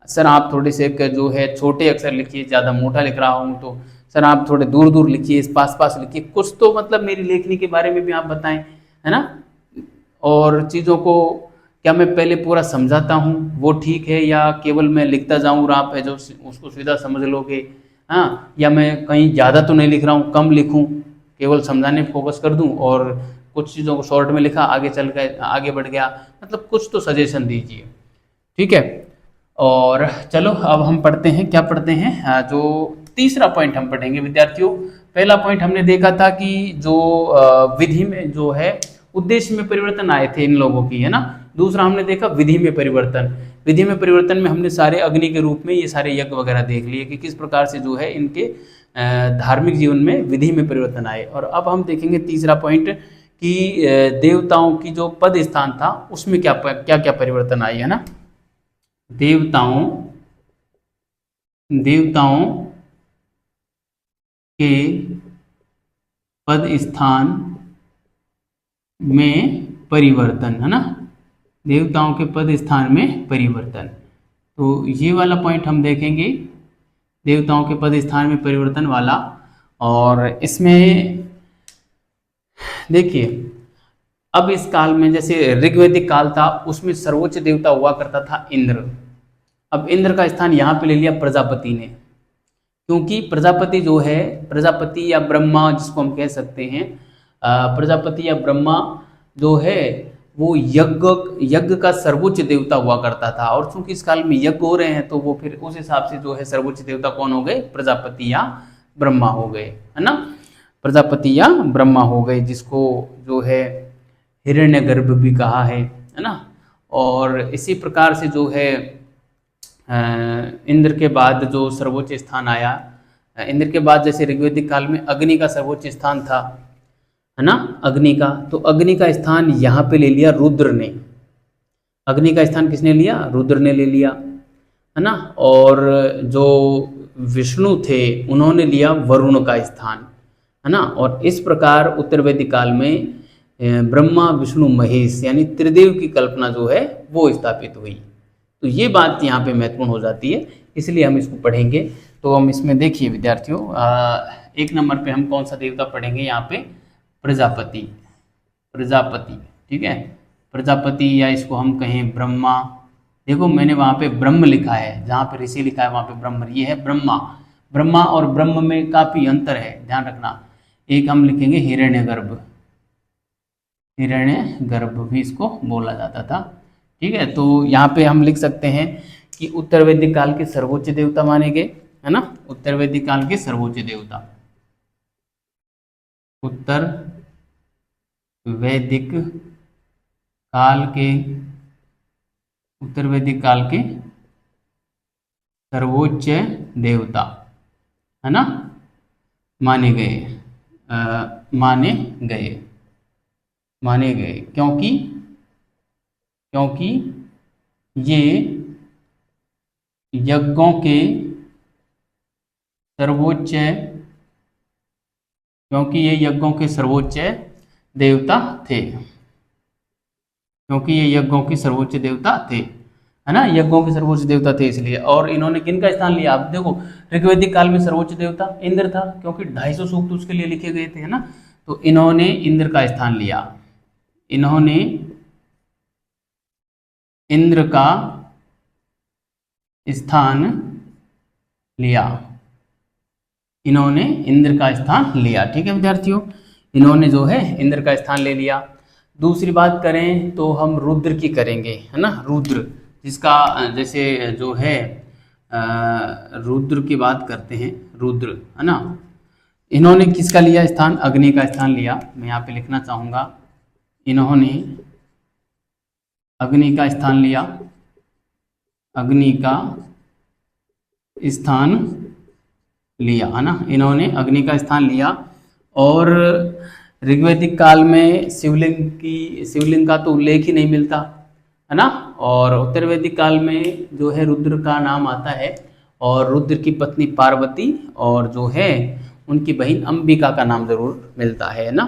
सर आप थोड़े से जो है छोटे अक्षर लिखिए, ज़्यादा मोटा लिख रहा हूँ तो सर आप थोड़े दूर दूर लिखिए, इस पास पास लिखिए। कुछ तो मतलब मेरी लेखनी के बारे में भी आप बताएं, है ना। और चीज़ों को क्या मैं पहले पूरा समझाता हूँ वो ठीक है, या केवल मैं लिखता जाऊँ और आप है जो उसको सीधा समझ लोगे, हाँ। या मैं कहीं ज़्यादा तो नहीं लिख रहा हूँ, कम लिखूँ, केवल समझाने पर फोकस कर दूँ, और कुछ चीज़ों को शॉर्ट में लिखा, आगे चल गए, आगे बढ़ गया। मतलब कुछ तो सजेशन दीजिए, ठीक है। और चलो अब हम पढ़ते हैं, क्या पढ़ते हैं, जो तीसरा पॉइंट हम पढ़ेंगे विद्यार्थियों। पहला पॉइंट हमने देखा था कि जो विधि में जो है उद्देश्य में परिवर्तन आए थे इन लोगों की, है ना। दूसरा हमने देखा विधि में परिवर्तन। विधि में परिवर्तन में हमने सारे अग्नि के रूप में ये सारे यज्ञ वगैरह देख लिए कि किस प्रकार से जो है इनके धार्मिक जीवन में विधि में परिवर्तन आए। और अब हम देखेंगे तीसरा पॉइंट कि देवताओं की जो पद स्थान था उसमें क्या क्या क्या परिवर्तन आए, है ना। देवताओं के पद स्थान में परिवर्तन, है ना। देवताओं के पद स्थान में परिवर्तन, तो ये वाला पॉइंट हम देखेंगे, देवताओं के पद स्थान में परिवर्तन वाला। और इसमें देखिए, अब इस काल में जैसे ऋग्वैदिक काल था, उसमें सर्वोच्च देवता हुआ करता था इंद्र। अब इंद्र का स्थान यहाँ पे ले लिया प्रजापति ने, क्योंकि प्रजापति जो है, प्रजापति या ब्रह्मा जिसको हम कह सकते हैं, प्रजापति या ब्रह्मा जो है वो यज्ञ का सर्वोच्च देवता हुआ करता था। और चूंकि इस काल में यज्ञ हो रहे हैं तो वो फिर उस हिसाब से जो है सर्वोच्च देवता कौन हो गए, प्रजापति या ब्रह्मा हो गए, है ना, प्रजापति या ब्रह्मा हो गए, जिसको जो है हिरण्यगर्भ भी कहा है ना। और इसी प्रकार से जो है इंद्र के बाद जो सर्वोच्च स्थान आया, इंद्र के बाद जैसे ऋग्वेदिक काल में अग्नि का सर्वोच्च स्थान था, है ना, अग्नि का, तो अग्नि का स्थान यहाँ पे ले लिया रुद्र ने। अग्नि का स्थान किसने लिया, रुद्र ने ले लिया, है ना। और जो विष्णु थे उन्होंने लिया वरुण का स्थान, है ना। और इस प्रकार उत्तर वैदिक काल में ब्रह्मा विष्णु महेश यानी त्रिदेव की कल्पना जो है वो स्थापित हुई। तो ये बात यहाँ पे महत्वपूर्ण हो जाती है, इसलिए हम इसको पढ़ेंगे। तो हम इसमें देखिए विद्यार्थियों, 1 नंबर पे हम कौन सा देवता पढ़ेंगे यहाँ पे, प्रजापति, प्रजापति, ठीक है, प्रजापति, या इसको हम कहें ब्रह्मा। देखो मैंने वहाँ पे ब्रह्म लिखा है, जहाँ पे ऋषि लिखा है वहाँ पे ब्रह्म, ये है ब्रह्मा। ब्रह्मा और ब्रह्म में काफी अंतर है, ध्यान रखना। एक हम लिखेंगे हिरण्यगर्भ, हिरण्यगर्भ भी इसको बोला जाता था, ठीक है। तो यहाँ पे हम लिख सकते हैं कि उत्तर वैदिक काल के सर्वोच्च देवता माने गए, है ना, उत्तर वैदिक काल के सर्वोच्च देवता, उत्तर वैदिक काल के, उत्तर वैदिक काल के सर्वोच्च देवता, है ना, माने गए, माने गए, माने गए, क्योंकि ये यज्ञों के सर्वोच्च, क्योंकि ये यज्ञों के सर्वोच्च देवता थे, क्योंकि ये यज्ञों के सर्वोच्च देवता थे, है ना, यज्ञों के सर्वोच्च देवता थे इसलिए। और इन्होंने किनका स्थान लिया, आप देखो ऋग्वेदिक काल में सर्वोच्च देवता इंद्र था, क्योंकि 250 सूक्त उसके लिए लिखे गए थे, है ना। तो इन्होंने इंद्र का स्थान लिया, इन्होंने इंद्र का स्थान लिया, इन्होंने इंद्र का स्थान लिया, ठीक है विद्यार्थियों, इन्होंने जो है इंद्र का स्थान ले लिया। दूसरी बात करें तो हम रुद्र की करेंगे, है ना, रुद्र, जिसका जैसे जो है रुद्र की बात करते हैं, रुद्र, है ना, इन्होंने किसका लिया स्थान, अग्नि का स्थान लिया। मैं यहाँ पे लिखना चाहूँगा, इन्होंने अग्नि का स्थान लिया, अग्नि का स्थान लिया, है ना, इन्होंने अग्नि का स्थान लिया। और ऋग्वैदिक काल में शिवलिंग का तो उल्लेख ही नहीं मिलता, है ना। और उत्तर वैदिक काल में जो है रुद्र का नाम आता है, और रुद्र की पत्नी पार्वती और जो है उनकी बहन अंबिका का नाम जरूर मिलता है ना,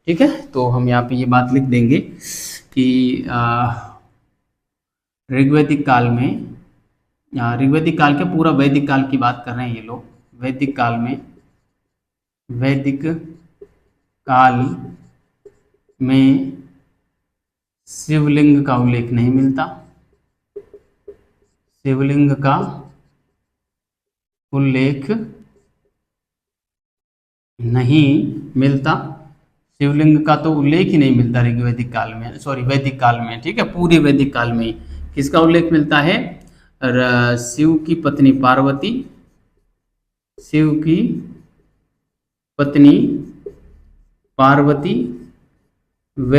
ठीक है। तो हम यहाँ पे ये बात लिख देंगे कि ऋग्वैदिक काल में, ऋग्वैदिक काल के पूरा वैदिक काल की बात कर रहे हैं ये लोग, वैदिक काल में, वैदिक काल में शिवलिंग का उल्लेख नहीं मिलता, शिवलिंग का उल्लेख नहीं मिलता, शिवलिंग का तो उल्लेख ही नहीं मिलता ऋग्वैदिक काल में, सॉरी वैदिक काल में, ठीक है, पूरे वैदिक काल में किसका उल्लेख मिलता है, शिव की पत्नी पार्वती, शिव की पत्नी पार्वती, व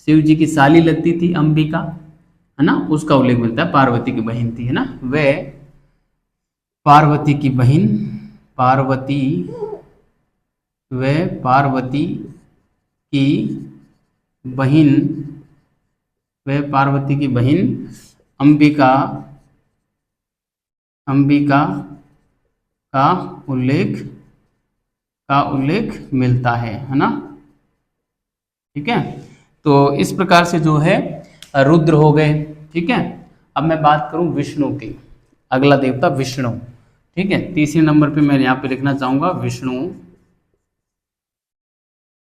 शिव जी की साली लगती थी अंबिका, है ना, उसका उल्लेख मिलता है, पार्वती की बहन थी, है ना, व पार्वती की बहन, पार्वती, व पार्वती की बहन, व पार्वती की बहन अंबिका, अंबिका का उल्लेख मिलता है ना, ठीक है। तो इस प्रकार से जो है रुद्र हो गए, ठीक है। अब मैं बात करूं विष्णु की, अगला देवता विष्णु, ठीक है, तीसरे नंबर पे मैं यहाँ पे लिखना चाहूंगा विष्णु।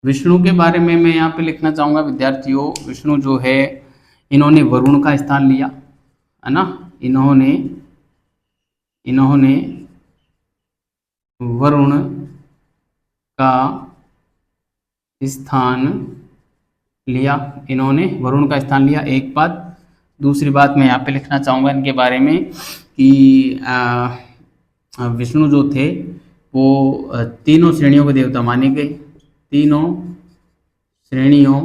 विष्णु के बारे में मैं यहाँ पे लिखना चाहूंगा विद्यार्थियों, विष्णु जो है इन्होंने वरुण का स्थान लिया, है ना, इन्होंने वरुण का स्थान लिया, इन्होंने वरुण का स्थान लिया, एक बात। दूसरी बात मैं यहाँ पे लिखना चाहूँगा इनके बारे में कि विष्णु जो थे वो तीनों श्रेणियों के देवता माने गए। तीनों श्रेणियों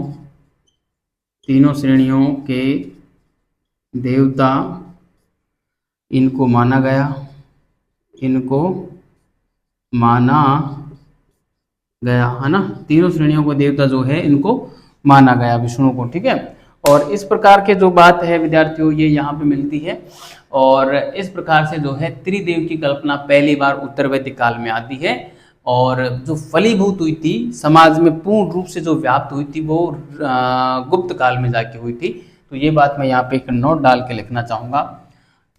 तीनों श्रेणियों के देवता इनको माना गया, इनको माना गया, है ना। तीनों श्रेणियों को देवता जो है इनको माना गया विष्णु को, ठीक है। और इस प्रकार के जो बात है विद्यार्थियों ये यहाँ पे मिलती है। और इस प्रकार से जो है त्रिदेव की कल्पना पहली बार उत्तर वैदिक काल में आती है, और जो फलीभूत हुई थी समाज में पूर्ण रूप से जो व्याप्त हुई थी वो गुप्त काल में जाके हुई थी। तो ये बात मैं यहाँ पे एक नोट डाल के लिखना चाहूँगा,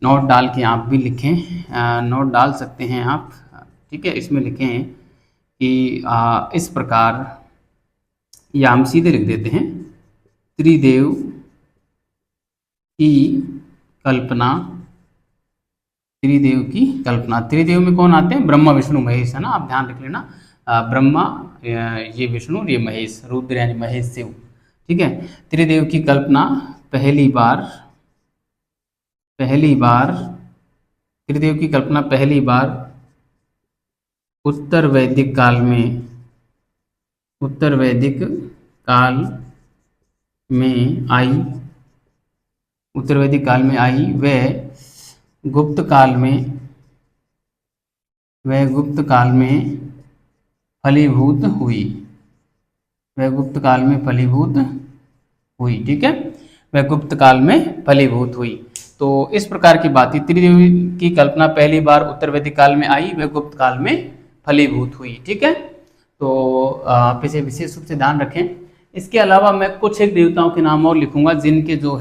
नोट डाल के आप भी लिखें, नोट डाल सकते हैं आप, ठीक है। इसमें लिखें कि इस प्रकार, या हम सीधे लिख देते हैं, त्रिदेव की कल्पना, त्रिदेव की कल्पना। त्रिदेव में कौन आते हैं? ब्रह्मा विष्णु महेश, है ना, आप ध्यान रख लेना। ब्रह्मा, ये विष्णु, ये महेश, रुद्र यानी महेश शिव, ठीक है। त्रिदेव की कल्पना पहली बार त्रिदेव की कल्पना पहली बार उत्तर वैदिक काल में आई, उत्तर वैदिक काल में आई। गुप्त काल में फलीभूत हुई, गुप्त काल में फलीभूत हुई, ठीक है। वह गुप्त काल में फलीभूत हुई। तो इस प्रकार की बात है, त्रिदेवी की कल्पना पहली बार उत्तर वैदिक काल में आई, वह गुप्त काल में फलीभूत हुई, ठीक है। तो आप इसे विशेष रूप से ध्यान रखें। इसके अलावा मैं कुछ एक देवताओं के नाम और लिखूंगा जिनके जो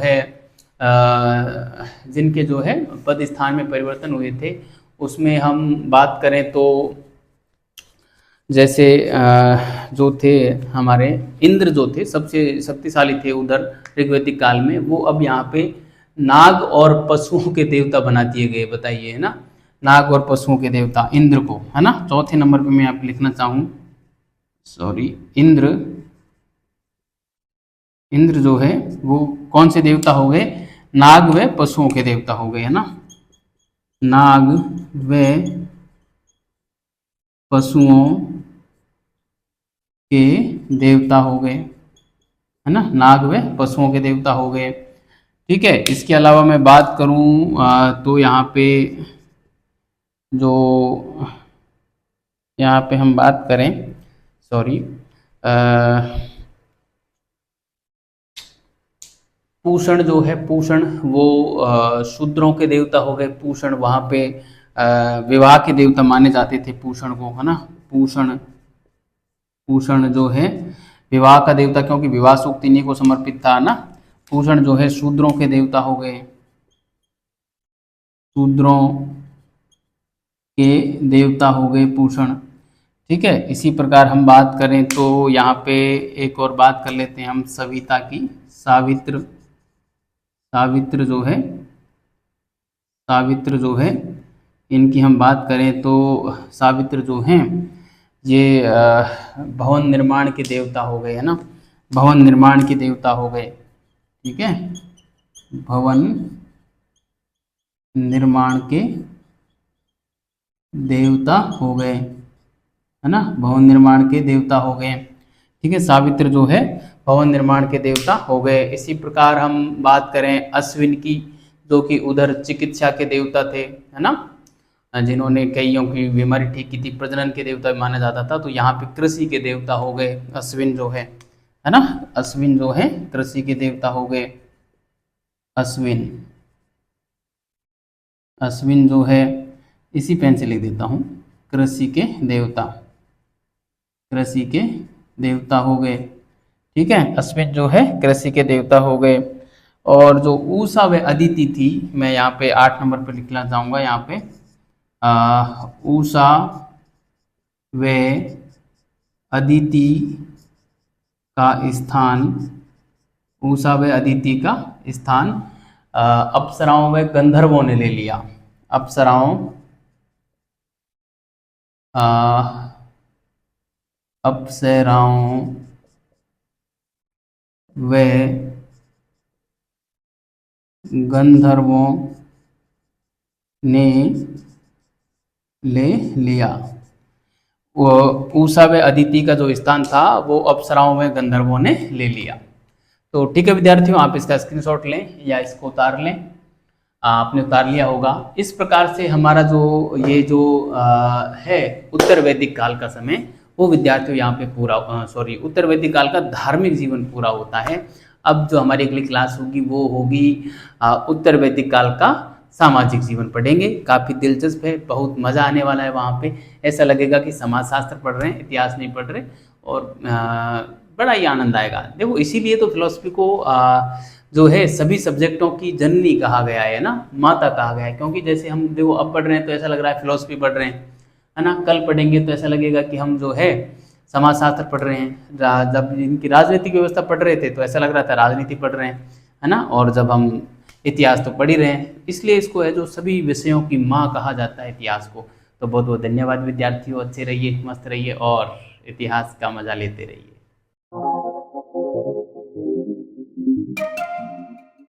है पद स्थान में परिवर्तन हुए थे। उसमें हम बात करें तो जैसे जो थे हमारे इंद्र, जो थे सबसे शक्तिशाली थे उधर ऋग्वैदिक काल में, वो अब यहाँ पे नाग और पशुओं के देवता बना दिए गए, बताइए, है ना। नाग और पशुओं के देवता इंद्र को, है ना। चौथे नंबर पे मैं यहाँ पे लिखना चाहूँ, सॉरी, इंद्र जो है वो कौन से देवता हो गए? नाग व पशुओं के देवता हो गए, है ना। नाग व पशुओं के देवता हो गए, है ना। नाग व पशुओं के देवता हो गए, ठीक है। इसके अलावा मैं बात करूं तो यहाँ पे हम बात करें, सॉरी, पूषण जो है, पूषण वो शूद्रों के देवता हो गए। पूषण वहाँ पे विवाह के देवता माने जाते थे पूषण को, है ना। पूषण जो है विवाह का देवता, क्योंकि विवाह सूक्त इन्हीं को समर्पित था ना। पूषण जो है शूद्रों के देवता हो गए, शूद्रों के देवता हो गए पूषण, ठीक है। इसी प्रकार हम बात करें तो यहाँ पे एक और बात कर लेते हैं हम सविता की, सावित्र जो है इनकी हम बात करें तो सावित्र जो हैं ये भवन निर्माण के देवता हो गए, है ना। भवन निर्माण के देवता हो गए, ठीक है। भवन निर्माण के देवता हो गए, है ना। भवन निर्माण के देवता हो गए, ठीक है। सावित्र जो है भवन निर्माण के देवता हो गए। इसी प्रकार हम बात करें अश्विन की, जो कि उधर चिकित्सा के देवता थे, है ना, जिन्होंने कईयों की बीमारी ठीक की थी, प्रजनन के देवता माना जाता था। तो यहाँ पे कृषि के देवता हो गए अश्विन जो है ना। अश्विन जो है कृषि के देवता हो गए। अश्विन जो है, इसी पेन से लिख देता हूँ, कृषि के देवता हो गए, ठीक है। अश्विन जो है कृषि के देवता हो गए। और जो ऊषा व अदिति थी, मैं यहाँ पे 8 नंबर पे लिखना चाहूँगा, यहाँ पे ऊषा व अदिति का स्थान, ऊषा व अदिति का स्थान अप्सराओं व गंधर्वों ने ले लिया। अप्सराओं वह गंधर्वों ने ले लिया। वो उषा व अदिति का जो स्थान था वो अप्सराओं में गंधर्वों ने ले लिया। तो ठीक है विद्यार्थियों, आप इसका स्क्रीनशॉट लें या इसको उतार लें। आपने उतार लिया होगा। इस प्रकार से हमारा जो ये जो है उत्तर वैदिक काल का समय, वो विद्यार्थियों यहाँ पे पूरा उत्तर वैदिक काल का धार्मिक जीवन पूरा होता है। अब जो हमारी अगली क्लास होगी वो होगी उत्तर वैदिक काल का सामाजिक जीवन पढ़ेंगे। काफ़ी दिलचस्प है, बहुत मज़ा आने वाला है। वहाँ पे ऐसा लगेगा कि समाजशास्त्र पढ़ रहे हैं, इतिहास नहीं पढ़ रहे, और बड़ा ही आनंद आएगा। देखो इसीलिए तो फिलॉसफी को जो है सभी सब्जेक्टों की जननी कहा गया है ना, माता कहा गया है। क्योंकि जैसे हम देखो अब पढ़ रहे हैं तो ऐसा लग रहा है फिलॉसफी पढ़ रहे हैं, है ना। कल पढ़ेंगे तो ऐसा लगेगा कि हम जो है समाजशास्त्र पढ़ रहे हैं। जब इनकी राजनीतिक व्यवस्था पढ़ रहे थे तो ऐसा लग रहा था राजनीति पढ़ रहे हैं, है ना। और जब हम इतिहास तो पढ़ ही रहे हैं, इसलिए इसको है जो सभी विषयों की माँ कहा जाता है इतिहास को। तो बहुत बहुत धन्यवाद विद्यार्थियों, अच्छे रहिए, मस्त रहिए और इतिहास का मजा लेते रहिए।